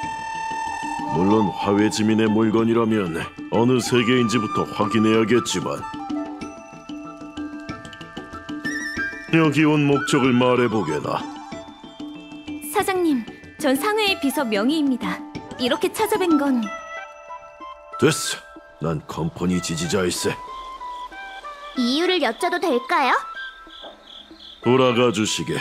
물론 화훼지민의 물건이라면 어느 세계인지부터 확인해야겠지만 여기 온 목적을 말해보게나. 사장님, 전 상회의 비서 명희입니다. 이렇게 찾아뵌 건... 됐어. 난 컴퍼니 지지자일세. 이유를 여쭤도 될까요? 돌아가 주시게.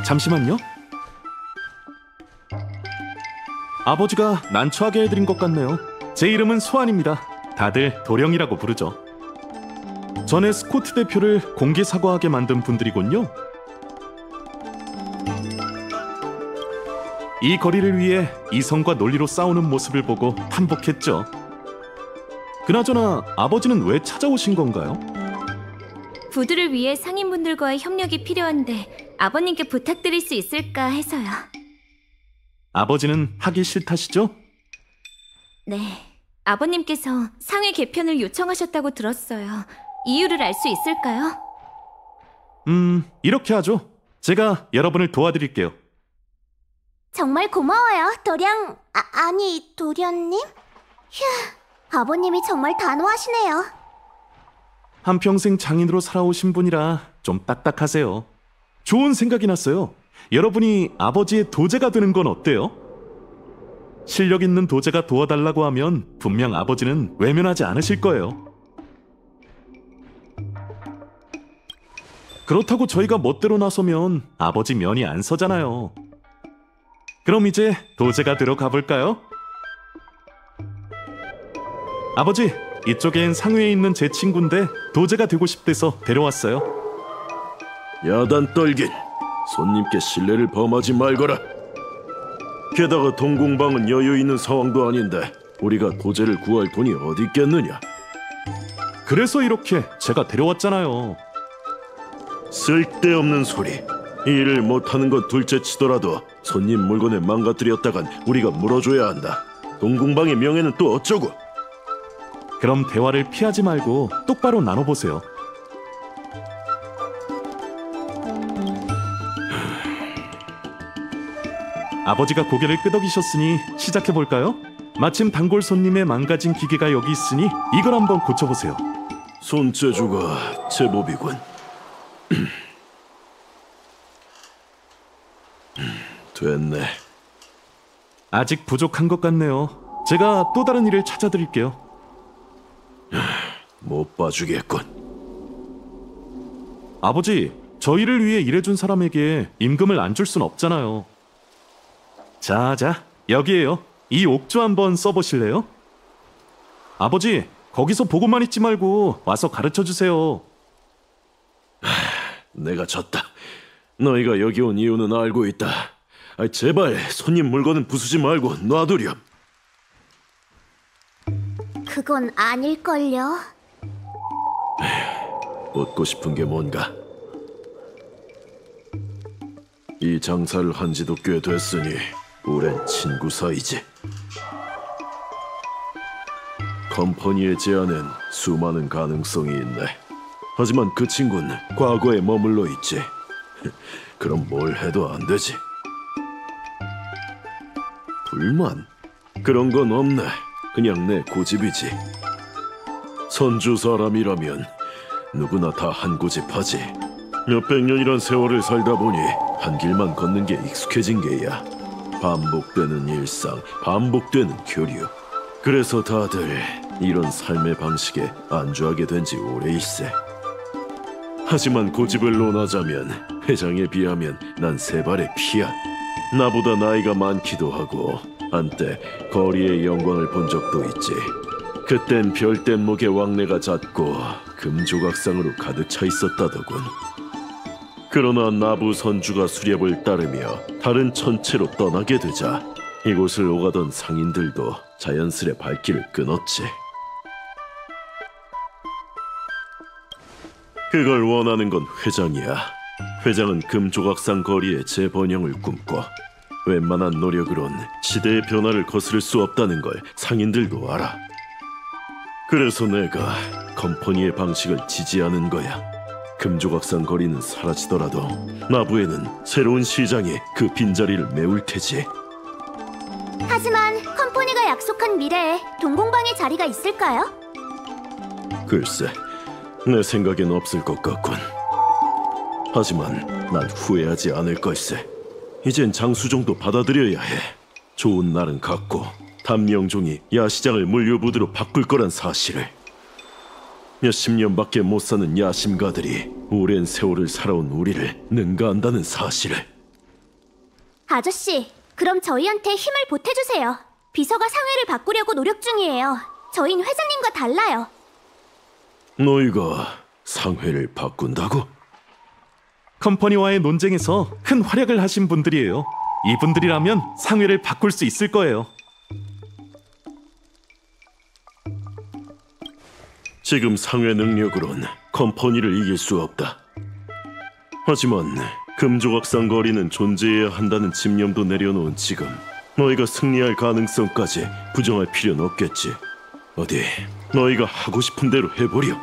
잠시만요. 아버지가 난처하게 해드린 것 같네요. 제 이름은 소환입니다. 다들 도령이라고 부르죠. 전에 스코트 대표를 공개 사과하게 만든 분들이군요. 이 거리를 위해 이성과 논리로 싸우는 모습을 보고 한복했죠. 그나저나 아버지는 왜 찾아오신 건가요? 부두를 위해 상인분들과의 협력이 필요한데 아버님께 부탁드릴 수 있을까 해서요. 아버지는 하기 싫다시죠? 네, 아버님께서 상회 개편을 요청하셨다고 들었어요. 이유를 알 수 있을까요? 이렇게 하죠. 제가 여러분을 도와드릴게요. 정말 고마워요, 도령... 아니, 도련님? 휴, 아버님이 정말 단호하시네요. 한평생 장인으로 살아오신 분이라 좀 딱딱하세요. 좋은 생각이 났어요. 여러분이 아버지의 도제가 되는 건 어때요? 실력 있는 도제가 도와달라고 하면 분명 아버지는 외면하지 않으실 거예요. 그렇다고 저희가 멋대로 나서면 아버지 면이 안 서잖아요. 그럼 이제 도제가 되러 가볼까요? 아버지, 이쪽엔 상회에 있는 제 친구인데 도제가 되고 싶대서 데려왔어요. 야단 떨긴. 손님께 신뢰를 범하지 말거라. 게다가 동공방은 여유 있는 상황도 아닌데 우리가 도제를 구할 돈이 어디 있겠느냐. 그래서 이렇게 제가 데려왔잖아요. 쓸데없는 소리. 이 일을 못하는 건 둘째치더라도 손님 물건을 망가뜨렸다간 우리가 물어줘야 한다. 동공방의 명예는 또 어쩌고. 그럼 대화를 피하지 말고 똑바로 나눠보세요. 아버지가 고개를 끄덕이셨으니 시작해볼까요? 마침 단골 손님의 망가진 기계가 여기 있으니 이걸 한번 고쳐보세요. 손재주가 제법이군. 됐네. 아직 부족한 것 같네요. 제가 또 다른 일을 찾아드릴게요. 못 봐주겠군. 아버지, 저희를 위해 일해준 사람에게 임금을 안 줄 순 없잖아요. 자, 여기에요. 이 옥조 한번 써보실래요? 아버지, 거기서 보고만 있지 말고 와서 가르쳐주세요. 내가 졌다. 너희가 여기 온 이유는 알고 있다. 제발 손님 물건은 부수지 말고 놔두렴. 그건 아닐걸요. 묻고 싶은 게 뭔가? 이 장사를 한 지도 꽤 됐으니 오랜 친구 사이지. 컴퍼니의 제안엔 수많은 가능성이 있네. 하지만 그 친구는 과거에 머물러 있지. 그럼 뭘 해도 안 되지. 불만? 그런 건 없네. 그냥 내 고집이지. 선주 사람이라면 누구나 다 한 고집하지. 몇백 년이란 세월을 살다 보니 한 길만 걷는 게 익숙해진 게야. 반복되는 일상, 반복되는 교류. 그래서 다들 이런 삶의 방식에 안주하게 된 지 오래일세. 하지만 고집을 논하자면 회장에 비하면 난 세 발의 피야. 나보다 나이가 많기도 하고 한때 거리의 영광을 본 적도 있지. 그땐 별뗏목의 왕래가 잦고 금조각상으로 가득 차 있었다더군. 그러나 나부 선주가 수렵을 따르며 다른 천체로 떠나게 되자 이곳을 오가던 상인들도 자연스레 발길을 끊었지. 그걸 원하는 건 회장이야. 회장은 금조각상 거리의 재번영을 꿈꿔 웬만한 노력으론 시대의 변화를 거스를 수 없다는 걸 상인들도 알아. 그래서 내가 컴퍼니의 방식을 지지하는 거야. 금조각상 거리는 사라지더라도 나부에는 새로운 시장이 그 빈자리를 메울 테지. 하지만 컴퍼니가 약속한 미래에 동공방의 자리가 있을까요? 글쎄, 내 생각엔 없을 것 같군. 하지만 난 후회하지 않을 걸세. 이젠 장수 정도 받아들여야 해. 좋은 날은 갔고 단명종이 야시장을 물류부두로 바꿀 거란 사실을. 몇십 년밖에 못 사는 야심가들이 오랜 세월을 살아온 우리를 능가한다는 사실을. 아저씨, 그럼 저희한테 힘을 보태주세요. 비서가 상회를 바꾸려고 노력 중이에요. 저희는 회장님과 달라요. 너희가 상회를 바꾼다고? 컴퍼니와의 논쟁에서 큰 활약을 하신 분들이에요. 이분들이라면 상회를 바꿀 수 있을 거예요. 지금 상회 능력으론 컴퍼니를 이길 수 없다. 하지만 금조각상 거리는 존재해야 한다는 집념도 내려놓은 지금 너희가 승리할 가능성까지 부정할 필요는 없겠지. 어디 너희가 하고 싶은 대로 해보려.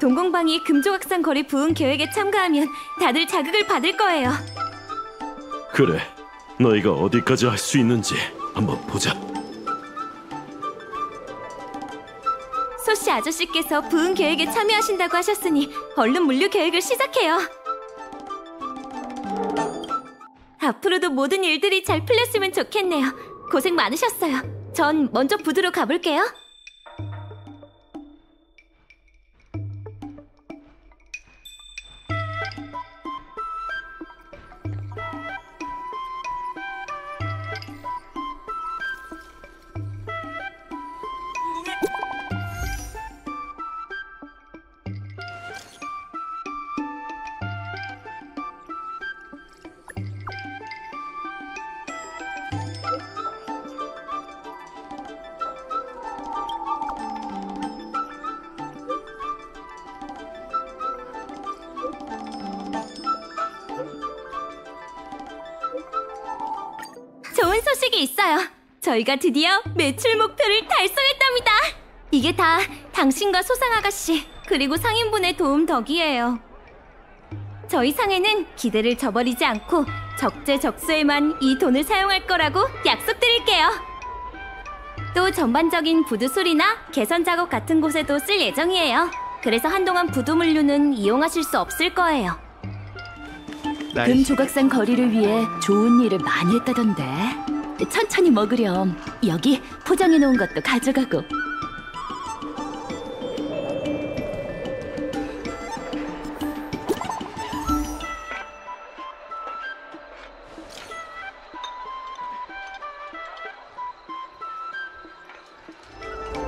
동공방이 금조각상 거리 부흥 계획에 참가하면 다들 자극을 받을 거예요. 그래, 너희가 어디까지 할 수 있는지 한번 보자. 소씨 아저씨께서 부흥 계획에 참여하신다고 하셨으니 얼른 물류 계획을 시작해요. 앞으로도 모든 일들이 잘 풀렸으면 좋겠네요. 고생 많으셨어요. 전 먼저 부두로 가볼게요. 좋은 소식이 있어요. 저희가 드디어 매출 목표를 달성했답니다. 이게 다 당신과 소상 아가씨 그리고 상인분의 도움 덕이에요. 저희 상회는 기대를 저버리지 않고 적재적소에만 이 돈을 사용할 거라고 약속드릴게요. 또 전반적인 부두 수리나 개선 작업 같은 곳에도 쓸 예정이에요. 그래서 한동안 부두 물류는 이용하실 수 없을 거예요. 금조각상 거리를 위해 좋은 일을 많이 했다던데. 천천히 먹으렴. 여기 포장해 놓은 것도 가져가고.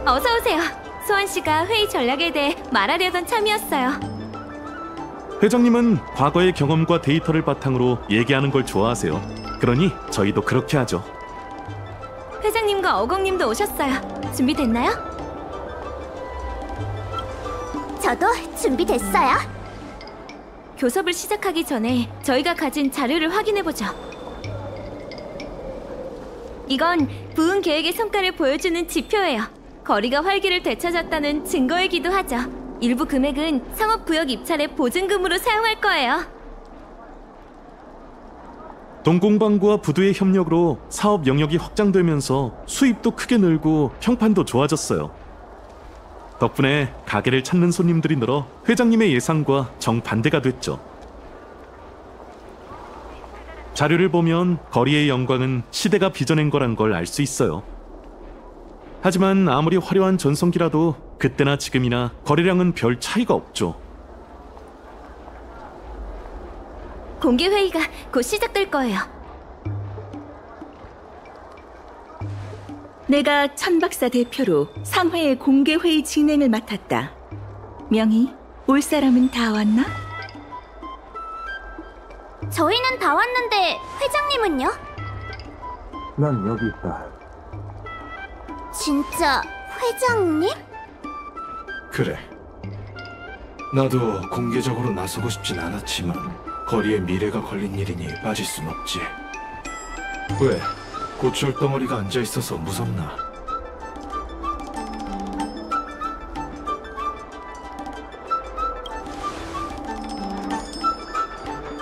어서 오세요. 소환 씨가 회의 전략에 대해 말하려던 참이었어요. 회장님은 과거의 경험과 데이터를 바탕으로 얘기하는 걸 좋아하세요. 그러니 저희도 그렇게 하죠. 회장님과 어공님도 오셨어요. 준비됐나요? 저도 준비됐어요. 교섭을 시작하기 전에 저희가 가진 자료를 확인해보죠. 이건 부흥 계획의 성과를 보여주는 지표예요. 거리가 활기를 되찾았다는 증거이기도 하죠. 일부 금액은 상업구역 입찰의 보증금으로 사용할 거예요. 동공방구와 부두의 협력으로 사업 영역이 확장되면서 수입도 크게 늘고 평판도 좋아졌어요. 덕분에 가게를 찾는 손님들이 늘어 회장님의 예상과 정반대가 됐죠. 자료를 보면 거리의 영광은 시대가 빚어낸 거란 걸 알 수 있어요. 하지만 아무리 화려한 전성기라도 그때나 지금이나 거래량은 별 차이가 없죠. 공개회의가 곧 시작될 거예요. 내가 천박사 대표로 상회의 공개회의 진행을 맡았다. 명희, 올 사람은 다 왔나? 저희는 다 왔는데 회장님은요? 난 여기 있다. 진짜 회장님? 그래. 나도 공개적으로 나서고 싶진 않았지만 거리의 미래가 걸린 일이니 빠질 순 없지. 왜? 고철 덩어리가 앉아있어서 무섭나?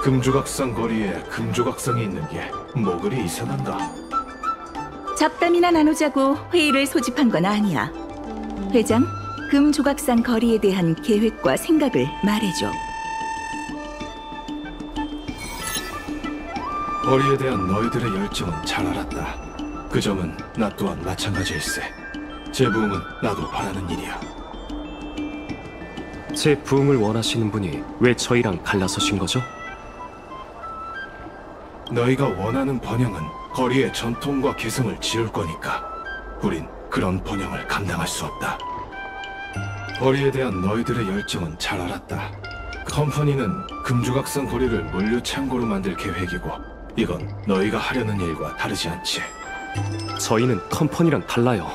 금조각상 거리에 금조각상이 있는 게 뭐 그리 이상한가? 잡담이나 나누자고 회의를 소집한 건 아니야. 회장, 금조각상 거리에 대한 계획과 생각을 말해줘. 거리에 대한 너희들의 열정은 잘 알았다. 그 점은 나 또한 마찬가지일세. 재부흥은 나도 바라는 일이야. 제 부흥을 원하시는 분이 왜 저희랑 갈라서신 거죠? 너희가 원하는 번영은 거리의 전통과 개성을 지울 거니까 우린 그런 번영을 감당할 수 없다. 거리에 대한 너희들의 열정은 잘 알았다. 컴퍼니는 금조각상 거리를 물류 창고로 만들 계획이고 이건 너희가 하려는 일과 다르지 않지. 저희는 컴퍼니랑 달라요.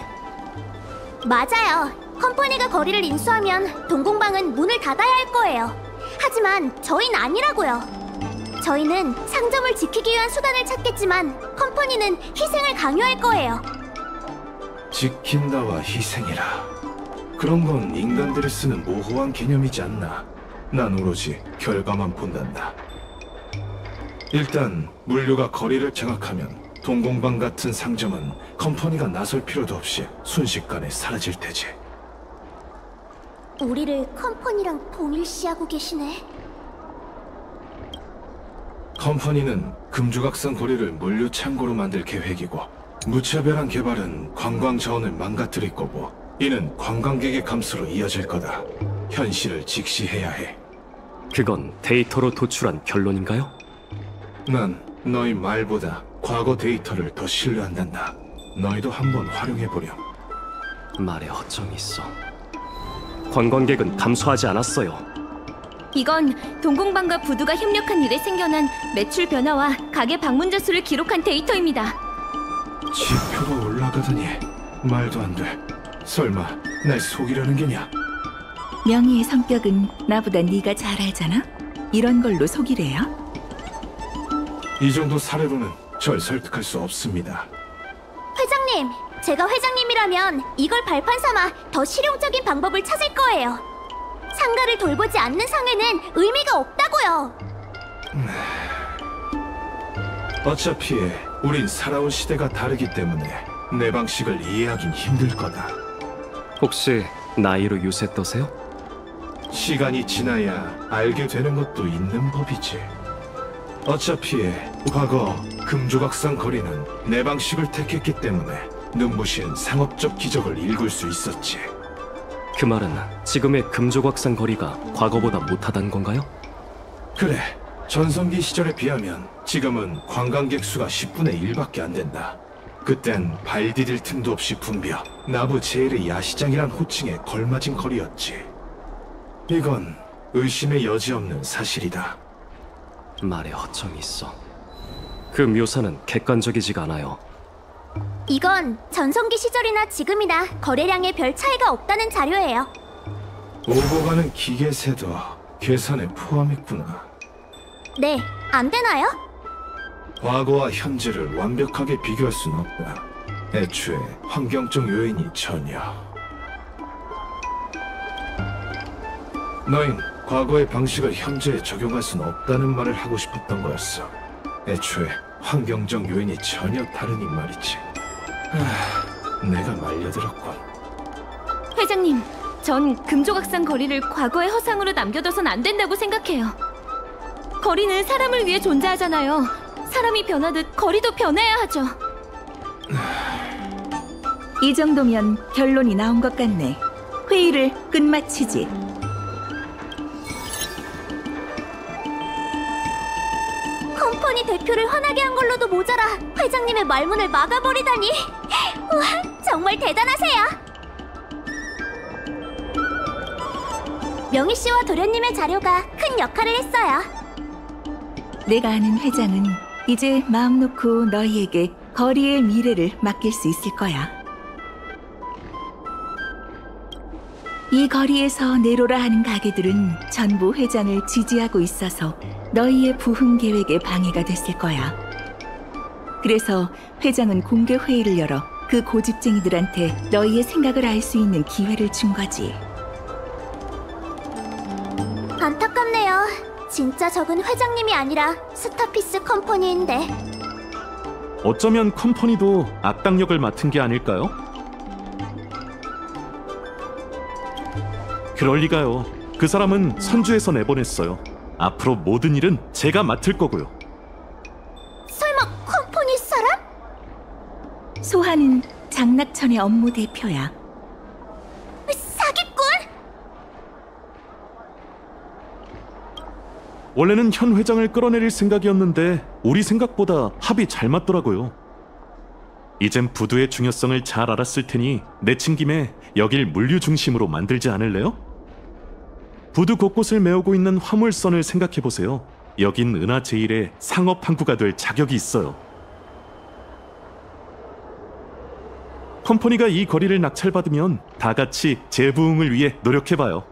맞아요. 컴퍼니가 거리를 인수하면 동공방은 문을 닫아야 할 거예요. 하지만 저희는 아니라고요. 저희는 상점을 지키기 위한 수단을 찾겠지만 컴퍼니는 희생을 강요할 거예요. 지킨다와 희생이라. 그런 건 인간들이 쓰는 모호한 개념이지 않나. 난 오로지 결과만 본단다. 일단 물류가 거리를 장악하면 동공방 같은 상점은 컴퍼니가 나설 필요도 없이 순식간에 사라질 테지. 우리를 컴퍼니랑 동일시하고 계시네. 컴퍼니는 금조각상 거리를 물류 창고로 만들 계획이고 무차별한 개발은 관광 자원을 망가뜨릴 거고 이는 관광객의 감소로 이어질 거다. 현실을 직시해야 해. 그건 데이터로 도출한 결론인가요? 난 너희 말보다 과거 데이터를 더 신뢰한단다. 너희도 한번 활용해보렴. 말에 허점이 있어. 관광객은 감소하지 않았어요. 이건 동공방과 부두가 협력한 일에 생겨난 매출 변화와 가게 방문자 수를 기록한 데이터입니다. 지표가 올라가다니 말도 안 돼. 설마 날 속이려는 게냐? 명희의 성격은 나보다 네가 잘 알잖아? 이런 걸로 속이래요? 이 정도 사례로는 절 설득할 수 없습니다. 회장님, 제가 회장님이라면 이걸 발판 삼아 더 실용적인 방법을 찾을 거예요. 상가를 돌보지 않는 상회는 의미가 없다고요. 어차피 우린 살아온 시대가 다르기 때문에 내 방식을 이해하긴 힘들 거다. 혹시 나이로 유세 떠세요? 시간이 지나야 알게 되는 것도 있는 법이지. 어차피 과거 금조각상 거리는 내 방식을 택했기 때문에 눈부신 상업적 기적을 읽을 수 있었지. 그 말은 지금의 금조각상 거리가 과거보다 못하다는 건가요? 그래. 전성기 시절에 비하면 지금은 관광객 수가 10분의 1밖에 안 된다. 그땐 발 디딜 틈도 없이 붐벼 나부 제일의 야시장이란 호칭에 걸맞은 거리였지. 이건 의심의 여지 없는 사실이다. 말에 허점이 있어. 그 묘사는 객관적이지가 않아요. 이건 전성기 시절이나 지금이나 거래량에 별 차이가 없다는 자료예요. 오고 가는 기계세도 계산에 포함했구나. 네, 안 되나요? 과거와 현재를 완벽하게 비교할 수는 없다. 애초에 환경적 요인이 전혀. 너흰 과거의 방식을 현재에 적용할 수는 없다는 말을 하고 싶었던 거였어. 애초에 환경적 요인이 전혀 다르니 말이지. 내가 말려들었군. 회장님, 전 금조각상 거리를 과거의 허상으로 남겨둬선 안 된다고 생각해요. 거리는 사람을 위해 존재하잖아요. 사람이 변하듯 거리도 변해야 하죠. 이 정도면 결론이 나온 것 같네. 회의를 끝마치지. 컴퍼니 대표를 화나게 한 걸로도 모자라 회장님의 말문을 막아버리다니. 우와, 정말 대단하세요. 명희 씨와 도련님의 자료가 큰 역할을 했어요. 내가 아는 회장은 이제 마음 놓고 너희에게 거리의 미래를 맡길 수 있을 거야. 이 거리에서 내로라 하는 가게들은 전부 회장을 지지하고 있어서 너희의 부흥 계획에 방해가 됐을 거야. 그래서 회장은 공개 회의를 열어 그 고집쟁이들한테 너희의 생각을 알 수 있는 기회를 준 거지. 안타깝네요. 진짜 적은 회장님이 아니라 스타피스 컴퍼니인데. 어쩌면 컴퍼니도 악당역을 맡은 게 아닐까요? 그럴 리가요. 그 사람은 선주에서 내보냈어요. 앞으로 모든 일은 제가 맡을 거고요. 설마 컴퍼니 사람? 소하는 장낙천의 업무 대표야. 사기꾼? 원래는 현 회장을 끌어내릴 생각이었는데 우리 생각보다 합이 잘 맞더라고요. 이젠 부두의 중요성을 잘 알았을 테니 내친 김에 여길 물류 중심으로 만들지 않을래요? 부두 곳곳을 메우고 있는 화물선을 생각해보세요. 여긴 은하제일의 상업 항구가 될 자격이 있어요. 컴퍼니가 이 거리를 낙찰받으면 다 같이 재부흥을 위해 노력해봐요.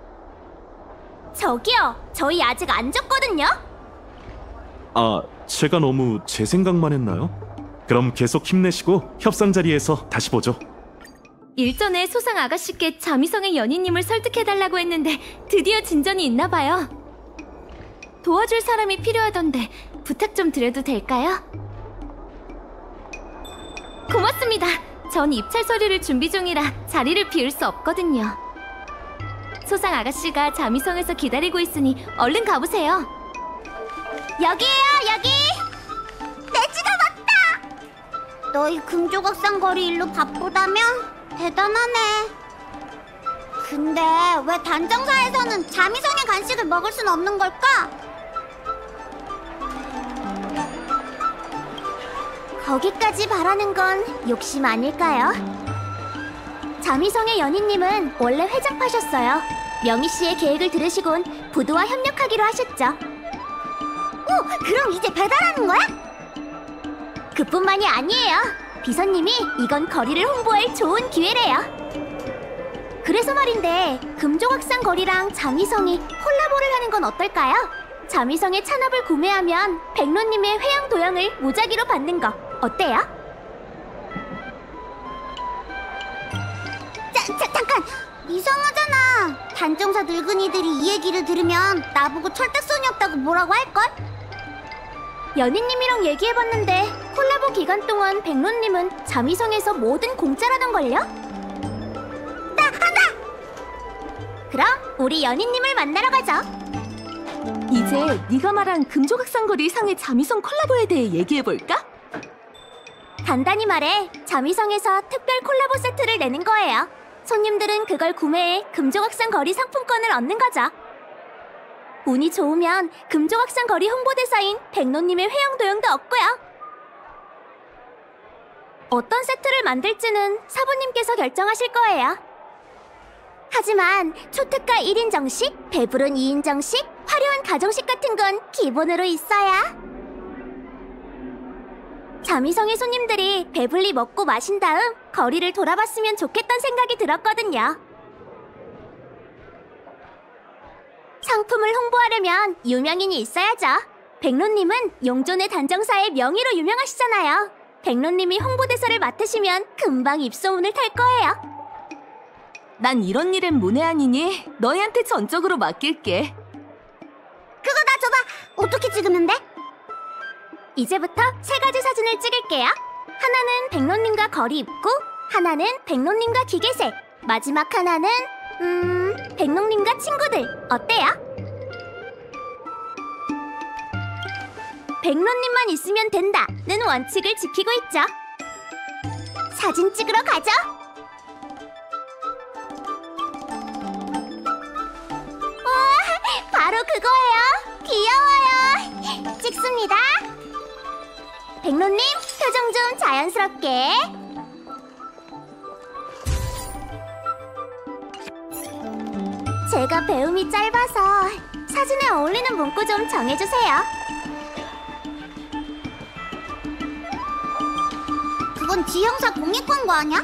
저기요, 저희 아직 안 졌거든요? 아, 제가 너무 제 생각만 했나요? 그럼 계속 힘내시고 협상 자리에서 다시 보죠. 일전에 소상 아가씨께 자미성의 연인님을 설득해달라고 했는데 드디어 진전이 있나봐요. 도와줄 사람이 필요하던데 부탁 좀 드려도 될까요? 고맙습니다. 전 입찰 서류를 준비 중이라 자리를 비울 수 없거든요. 소상 아가씨가 자미성에서 기다리고 있으니 얼른 가보세요. 여기에요, 여기! 내지가 맞다! 너희 금조각상 거리 일로 바쁘다며? 대단하네. 근데 왜 단정사에서는 자미성의 간식을 먹을 순 없는 걸까? 거기까지 바라는 건 욕심 아닐까요? 자미성의 연인님은 원래 회장파셨어요. 명희 씨의 계획을 들으시곤 부두와 협력하기로 하셨죠. 오, 그럼 이제 배달하는 거야? 그뿐만이 아니에요. 비서님이 이건 거리를 홍보할 좋은 기회래요. 그래서 말인데 금조각상 거리랑 자미성이 콜라보를 하는 건 어떨까요? 자미성의 찬업을 구매하면 백로님의 회양 도형을 무작위로 받는 거 어때요? 잠깐! 이상하잖아. 단정사 늙은이들이 이 얘기를 들으면 나보고 철딱선이 없다고 뭐라고 할걸? 연인님이랑 얘기해봤는데 콜라보 기간 동안 백로님은 자미성에서 뭐든 공짜라던걸요? 나 한다! 그럼 우리 연인님을 만나러 가죠. 이제 네가 말한 금조각상거리 상의 자미성 콜라보에 대해 얘기해볼까? 간단히 말해 자미성에서 특별 콜라보 세트를 내는 거예요. 손님들은 그걸 구매해 금조각상 거리 상품권을 얻는 거죠. 운이 좋으면 금조각상 거리 홍보대사인 백로님의 회양도형도 얻고요. 어떤 세트를 만들지는 사부님께서 결정하실 거예요. 하지만 초특가 1인 정식, 배부른 2인 정식, 화려한 가정식 같은 건 기본으로 있어야. 자미성의 손님들이 배불리 먹고 마신 다음 거리를 돌아봤으면 좋겠다는 생각이 들었거든요. 상품을 홍보하려면 유명인이 있어야죠. 백로님은 용존의 단정사의 명의로 유명하시잖아요. 백로님이 홍보대사를 맡으시면 금방 입소문을 탈 거예요. 난 이런 일엔 문외한이니 너희한테 전적으로 맡길게. 그거 나 줘봐. 어떻게 찍으면 돼? 이제부터 3가지 사진을 찍을게요. 하나는 백로님과 거리 입구, 하나는 백로님과 기계색, 마지막 하나는 백로님과 친구들. 어때요? 백로님만 있으면 된다는 원칙을 지키고 있죠. 사진 찍으러 가죠. 바로 그거예요. 귀여워요. 찍습니다. 백로님, 표정 좀 자연스럽게. 제가 배움이 짧아서 사진에 어울리는 문구 좀 정해주세요. 그건 지형사 공익 광고 아니야?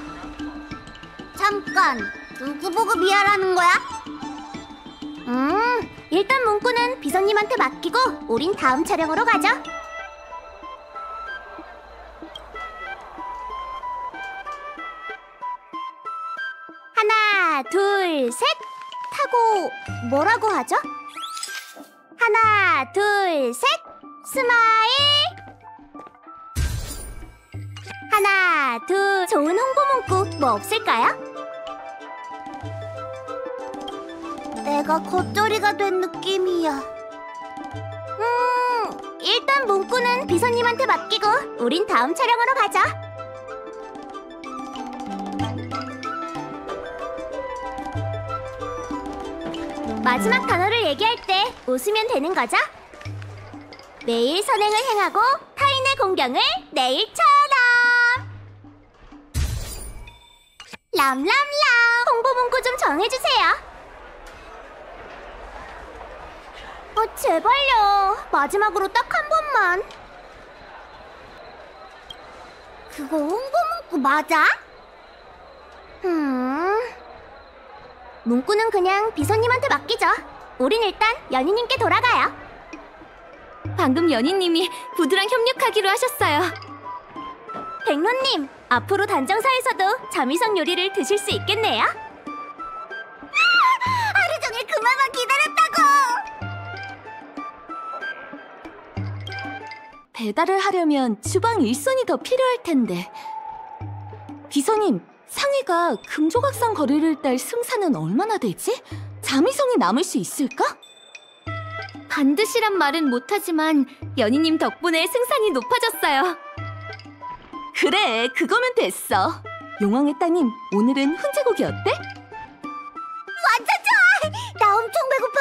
잠깐, 누구 보고 미아라는 거야? 일단 문구는 비서님한테 맡기고 우린 다음 촬영으로 가죠. 하나, 둘, 셋. 타고 뭐라고 하죠? 하나, 둘, 셋. 스마일. 하나, 둘. 좋은 홍보 문구 뭐 없을까요? 내가 겉절이가 된 느낌이야. 일단 문구는 비서님한테 맡기고 우린 다음 촬영으로 가자. 마지막 단어를 얘기할 때 웃으면 되는 거죠? 매일 선행을 행하고 타인의 공경을 내일처럼. 람람람. 홍보 문구 좀 정해주세요. 제발요. 마지막으로 딱 한 번만. 그거 홍보 문구 맞아? 문구는 그냥 비서님한테 맡기죠. 우린 일단 연희님께 돌아가요. 방금 연희님이 부두랑 협력하기로 하셨어요. 백로님, 앞으로 단정사에서도 자미성 요리를 드실 수 있겠네요. 하루 종일 그 말만 기다렸다고. 배달을 하려면 주방 일손이 더 필요할 텐데. 비서님, 상해가 금조각상 거리를 딸 승산은 얼마나 되지? 자미성이 남을 수 있을까? 반드시란 말은 못하지만 연희님 덕분에 승산이 높아졌어요. 그래, 그거면 됐어. 용왕의 따님, 오늘은 훈제고기 어때? 완전 좋아. 나 엄청 배고파.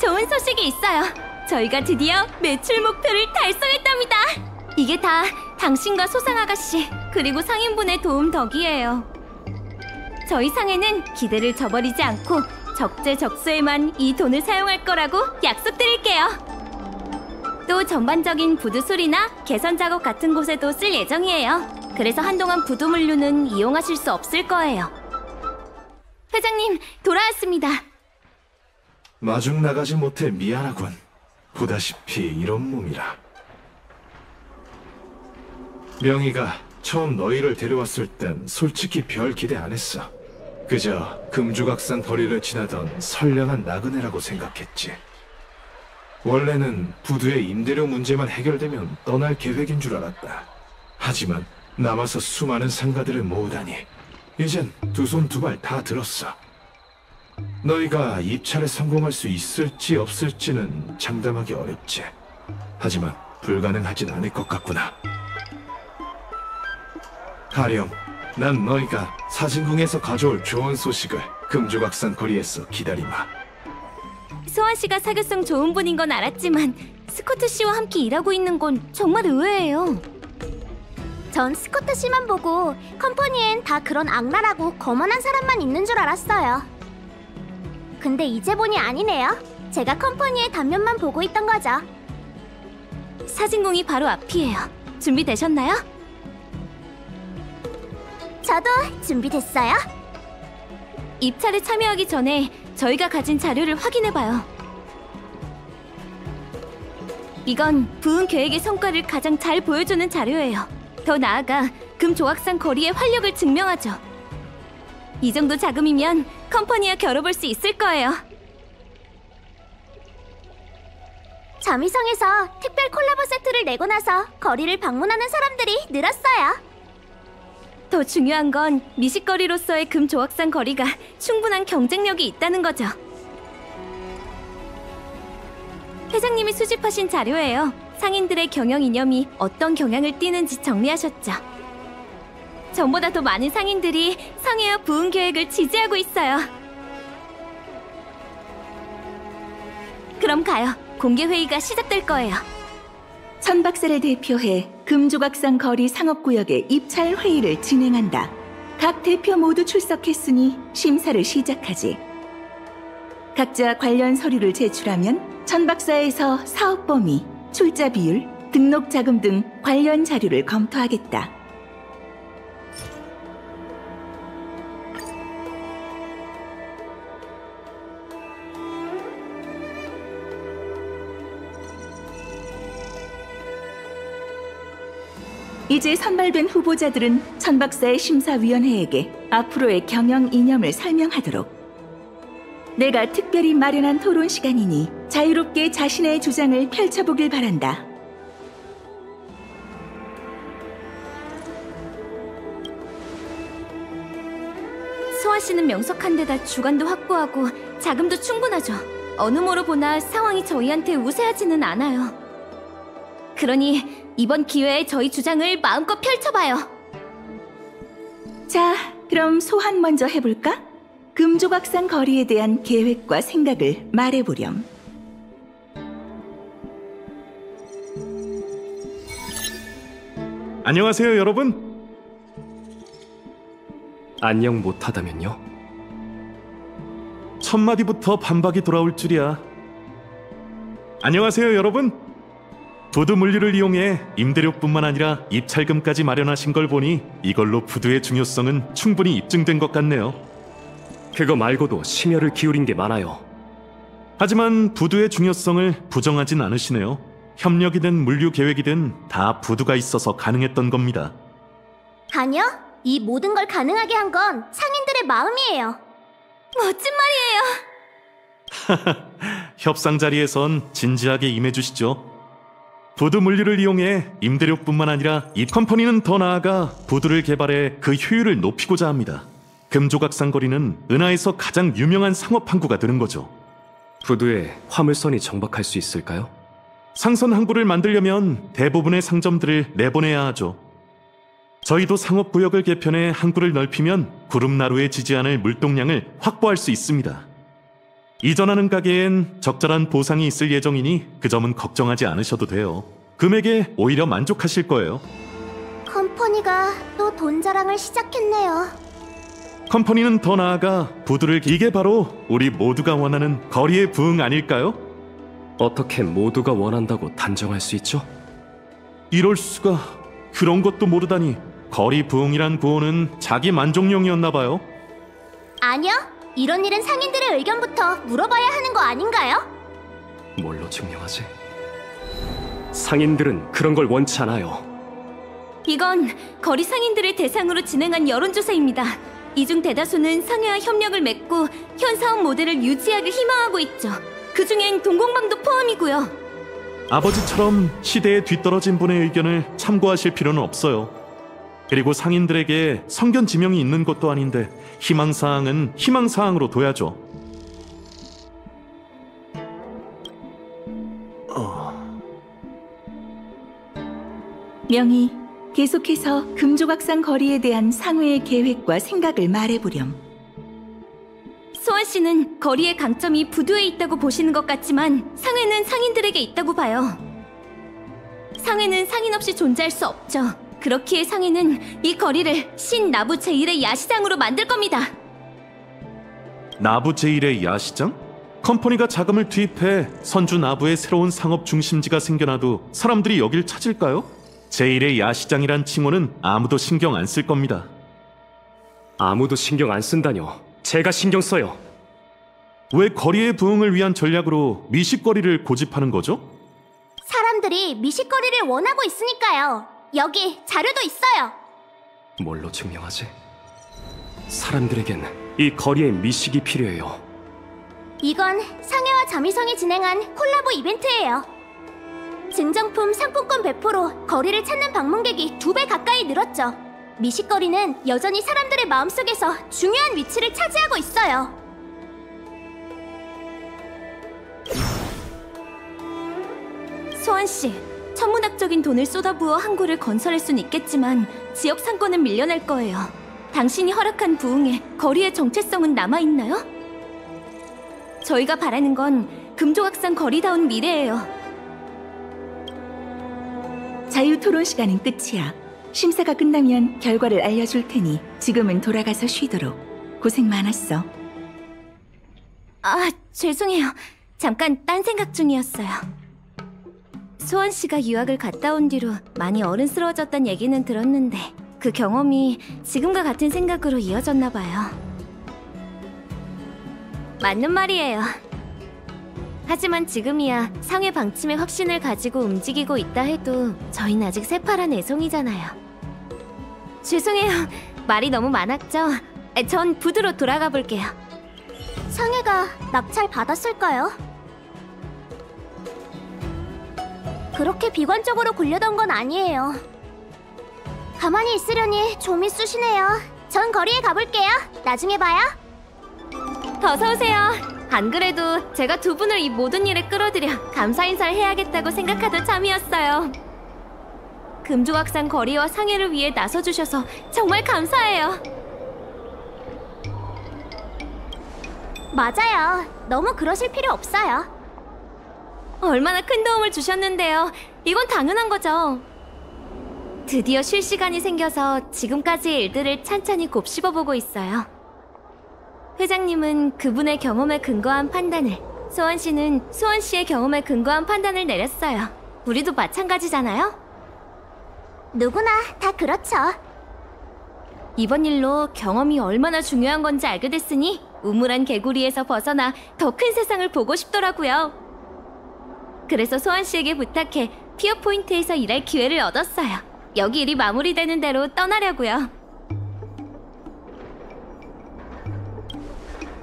좋은 소식이 있어요. 저희가 드디어 매출 목표를 달성했답니다. 이게 다 당신과 소상아가씨 그리고 상인분의 도움 덕이에요. 저희 상해는 기대를 저버리지 않고 적재적소에만 이 돈을 사용할 거라고 약속드릴게요. 또 전반적인 부두 수리나 개선 작업 같은 곳에도 쓸 예정이에요. 그래서 한동안 부두 물류는 이용하실 수 없을 거예요. 회장님, 돌아왔습니다. 마중 나가지 못해 미안하군. 보다시피 이런 몸이라. 명희가 처음 너희를 데려왔을 땐 솔직히 별 기대 안 했어. 그저 금조각산 거리를 지나던 선량한 나그네라고 생각했지. 원래는 부두의 임대료 문제만 해결되면 떠날 계획인 줄 알았다. 하지만 남아서 수많은 상가들을 모으다니 이젠 두 손 두 발 다 들었어. 너희가 입찰에 성공할 수 있을지 없을지는 장담하기 어렵지. 하지만 불가능하진 않을 것 같구나. 가령 난 너희가 사진궁에서 가져올 좋은 소식을 금조각산 거리에서 기다리마. 소환 씨가 사교성 좋은 분인 건 알았지만 스코트 씨와 함께 일하고 있는 건 정말 의외예요. 전 스코트 씨만 보고 컴퍼니엔 다 그런 악랄하고 거만한 사람만 있는 줄 알았어요. 근데 이제 보니 아니네요. 제가 컴퍼니의 단면만 보고 있던 거죠. 사진공이 바로 앞이에요. 준비되셨나요? 저도 준비됐어요. 입찰에 참여하기 전에 저희가 가진 자료를 확인해봐요. 이건 부은 계획의 성과를 가장 잘 보여주는 자료예요. 더 나아가 금 조각상 거리의 활력을 증명하죠. 이 정도 자금이면 컴퍼니와 겨뤄볼 수 있을 거예요. 자미성에서 특별 콜라보 세트를 내고 나서 거리를 방문하는 사람들이 늘었어요. 더 중요한 건 미식거리로서의 금 조각상 거리가 충분한 경쟁력이 있다는 거죠. 회장님이 수집하신 자료예요. 상인들의 경영 이념이 어떤 경향을 띠는지 정리하셨죠. 전보다 더 많은 상인들이 상회와 부흥 계획을 지지하고 있어요. 그럼 가요. 공개회의가 시작될 거예요. 천박사를 대표해 금조각상 거리 상업구역의 입찰 회의를 진행한다. 각 대표 모두 출석했으니 심사를 시작하지. 각자 관련 서류를 제출하면 천박사에서 사업 범위, 출자 비율, 등록 자금 등 관련 자료를 검토하겠다. 이제 선발된 후보자들은 천박사의 심사위원회에게 앞으로의 경영 이념을 설명하도록. 내가 특별히 마련한 토론 시간이니 자유롭게 자신의 주장을 펼쳐보길 바란다. 소아 씨는 명석한 데다 주관도 확보하고 자금도 충분하죠. 어느 모로 보나 상황이 저희한테 우세하지는 않아요. 그러니 이번 기회에 저희 주장을 마음껏 펼쳐봐요. 자, 그럼 소환 먼저 해볼까? 금조각상 거리에 대한 계획과 생각을 말해보렴. 안녕하세요, 여러분. 안녕 못하다면요? 첫 마디부터 반박이 돌아올 줄이야. 안녕하세요, 여러분. 부두 물류를 이용해 임대료뿐만 아니라 입찰금까지 마련하신 걸 보니 이걸로 부두의 중요성은 충분히 입증된 것 같네요. 그거 말고도 심혈을 기울인 게 많아요. 하지만 부두의 중요성을 부정하진 않으시네요. 협력이든 물류 계획이든 다 부두가 있어서 가능했던 겁니다. 아니요. 이 모든 걸 가능하게 한 건 상인들의 마음이에요. 멋진 말이에요. 협상 자리에선 진지하게 임해주시죠. 부두 물류를 이용해 임대료뿐만 아니라 이 컴퍼니는 더 나아가 부두를 개발해 그 효율을 높이고자 합니다. 금조각상 거리는 은하에서 가장 유명한 상업 항구가 되는 거죠. 부두에 화물선이 정박할 수 있을까요? 상선 항구를 만들려면 대부분의 상점들을 내보내야 하죠. 저희도 상업구역을 개편해 항구를 넓히면 구름나루에 지지 않을 물동량을 확보할 수 있습니다. 이전하는 가게엔 적절한 보상이 있을 예정이니 그 점은 걱정하지 않으셔도 돼요. 금액에 오히려 만족하실 거예요. 컴퍼니가 또 돈 자랑을 시작했네요. 컴퍼니는 더 나아가 부두를 이게 바로 우리 모두가 원하는 거리의 부흥 아닐까요? 어떻게 모두가 원한다고 단정할 수 있죠? 이럴 수가. 그런 것도 모르다니. 거리 부흥이란 구호는 자기 만족용이었나 봐요. 아니요. 이런 일은 상인들의 의견부터 물어봐야 하는 거 아닌가요? 뭘로 증명하지? 상인들은 그런 걸 원치 않아요. 이건 거리 상인들을 대상으로 진행한 여론조사입니다. 이 중 대다수는 상회와 협력을 맺고 현 사업 모델을 유지하길 희망하고 있죠. 그중엔 동공방도 포함이고요. 아버지처럼 시대에 뒤떨어진 분의 의견을 참고하실 필요는 없어요. 그리고 상인들에게 성견 지명이 있는 것도 아닌데 희망사항은 희망사항으로 둬야죠. 명희, 계속해서 금조각상 거리에 대한 상회의 계획과 생각을 말해보렴. 소환 소환 씨는 거리의 강점이 부두에 있다고 보시는 것 같지만 상회는 상인들에게 있다고 봐요. 상회는 상인 없이 존재할 수 없죠. 그렇기에 상회는 이 거리를 신 나부 제1의 야시장으로 만들 겁니다. 나부 제1의 야시장? 컴퍼니가 자금을 투입해 선주 나부의 새로운 상업 중심지가 생겨나도 사람들이 여길 찾을까요? 제1의 야시장이란 칭호는 아무도 신경 안 쓸 겁니다. 아무도 신경 안 쓴다뇨. 제가 신경 써요. 왜 거리의 부흥을 위한 전략으로 미식거리를 고집하는 거죠? 사람들이 미식거리를 원하고 있으니까요. 여기 자료도 있어요. 뭘로 증명하지? 사람들에겐 이 거리에 미식이 필요해요. 이건 상해와 자미성이 진행한 콜라보 이벤트예요. 증정품 상품권 배포로 거리를 찾는 방문객이 2배 가까이 늘었죠. 미식거리는 여전히 사람들의 마음속에서 중요한 위치를 차지하고 있어요. 소환 씨, 천문학적인 돈을 쏟아부어 항구를 건설할 순 있겠지만 지역 상권은 밀려날 거예요. 당신이 허락한 부흥에 거리의 정체성은 남아있나요? 저희가 바라는 건 금조각상 거리다운 미래예요. 자유토론 시간은 끝이야. 심사가 끝나면 결과를 알려줄 테니 지금은 돌아가서 쉬도록. 고생 많았어. 아, 죄송해요. 잠깐 딴 생각 중이었어요. 소원 씨가 유학을 갔다 온 뒤로 많이 어른스러워졌단 얘기는 들었는데 그 경험이 지금과 같은 생각으로 이어졌나 봐요. 맞는 말이에요. 하지만 지금이야 상해 방침의 확신을 가지고 움직이고 있다 해도 저희는 아직 새파란 애송이잖아요. 죄송해요. 말이 너무 많았죠? 전 부두로 돌아가 볼게요. 상해가 낙찰 받았을까요? 그렇게 비관적으로 굴려던 건 아니에요. 가만히 있으려니 좀이 쑤시네요. 전 거리에 가볼게요. 나중에 봐요. 어서오세요. 안 그래도 제가 두 분을 이 모든 일에 끌어들여 감사 인사를 해야겠다고 생각하던 참이었어요. 금조각상 거리와 상해를 위해 나서주셔서 정말 감사해요. 맞아요. 너무 그러실 필요 없어요. 얼마나 큰 도움을 주셨는데요. 이건 당연한 거죠. 드디어 쉴 시간이 생겨서 지금까지의 일들을 찬찬히 곱씹어보고 있어요. 회장님은 그분의 경험에 근거한 판단을, 소원 씨는 소원 씨의 경험에 근거한 판단을 내렸어요. 우리도 마찬가지잖아요? 누구나 다 그렇죠. 이번 일로 경험이 얼마나 중요한 건지 알게 됐으니 우물한 개구리에서 벗어나 더 큰 세상을 보고 싶더라고요. 그래서 소환 씨에게 부탁해 피어 포인트에서 일할 기회를 얻었어요. 여기 일이 마무리되는 대로 떠나려고요.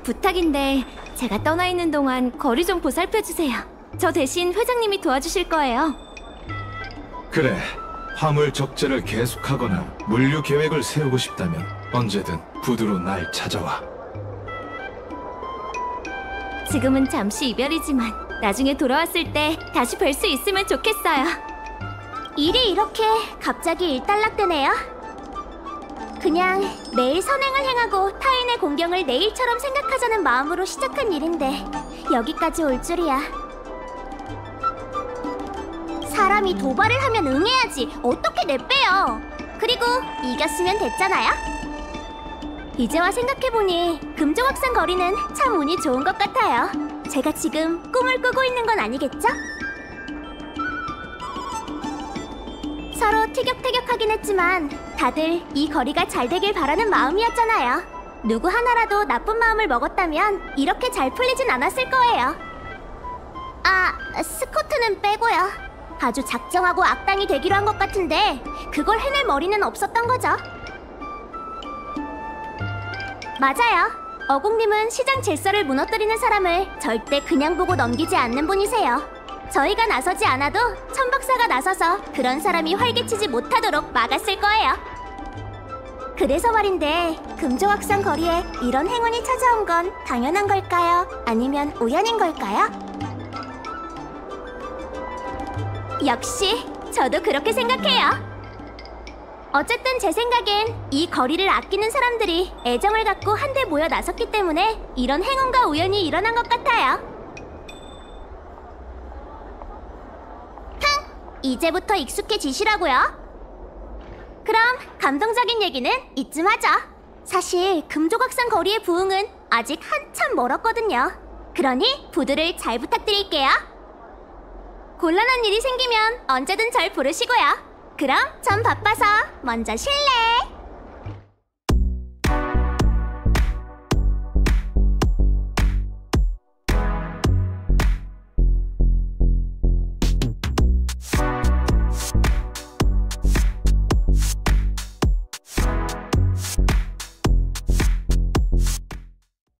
부탁인데 제가 떠나 있는 동안 거리 좀 보살펴주세요. 저 대신 회장님이 도와주실 거예요. 그래, 화물 적재를 계속하거나 물류 계획을 세우고 싶다면 언제든 부두로 날 찾아와. 지금은 잠시 이별이지만 나중에 돌아왔을 때 다시 뵐 수 있으면 좋겠어요. 일이 이렇게 갑자기 일단락되네요. 그냥 매일 선행을 행하고 타인의 공경을 내일처럼 생각하자는 마음으로 시작한 일인데 여기까지 올 줄이야. 사람이 도발을 하면 응해야지 어떻게 내빼요. 그리고 이겼으면 됐잖아요. 이제와 생각해보니 금조각상 거리는 참 운이 좋은 것 같아요. 제가 지금 꿈을 꾸고 있는 건 아니겠죠? 서로 티격태격하긴 했지만 다들 이 거리가 잘 되길 바라는 마음이었잖아요. 누구 하나라도 나쁜 마음을 먹었다면 이렇게 잘 풀리진 않았을 거예요. 아, 스코트는 빼고요. 아주 작정하고 악당이 되기로 한 것 같은데 그걸 해낼 머리는 없었던 거죠. 맞아요. 어국님은 시장 질서를 무너뜨리는 사람을 절대 그냥 보고 넘기지 않는 분이세요. 저희가 나서지 않아도 천박사가 나서서 그런 사람이 활개치지 못하도록 막았을 거예요. 그래서 말인데 금조각상 거리에 이런 행운이 찾아온 건 당연한 걸까요? 아니면 우연인 걸까요? 역시 저도 그렇게 생각해요. 어쨌든 제 생각엔 이 거리를 아끼는 사람들이 애정을 갖고 한데 모여 나섰기 때문에 이런 행운과 우연이 일어난 것 같아요. 이제부터 익숙해지시라고요. 그럼 감동적인 얘기는 이쯤 하자. 사실 금조각상 거리의 부흥은 아직 한참 멀었거든요. 그러니 부두를 잘 부탁드릴게요. 곤란한 일이 생기면 언제든 절 부르시고요. 그럼 전 바빠서 먼저 쉴래.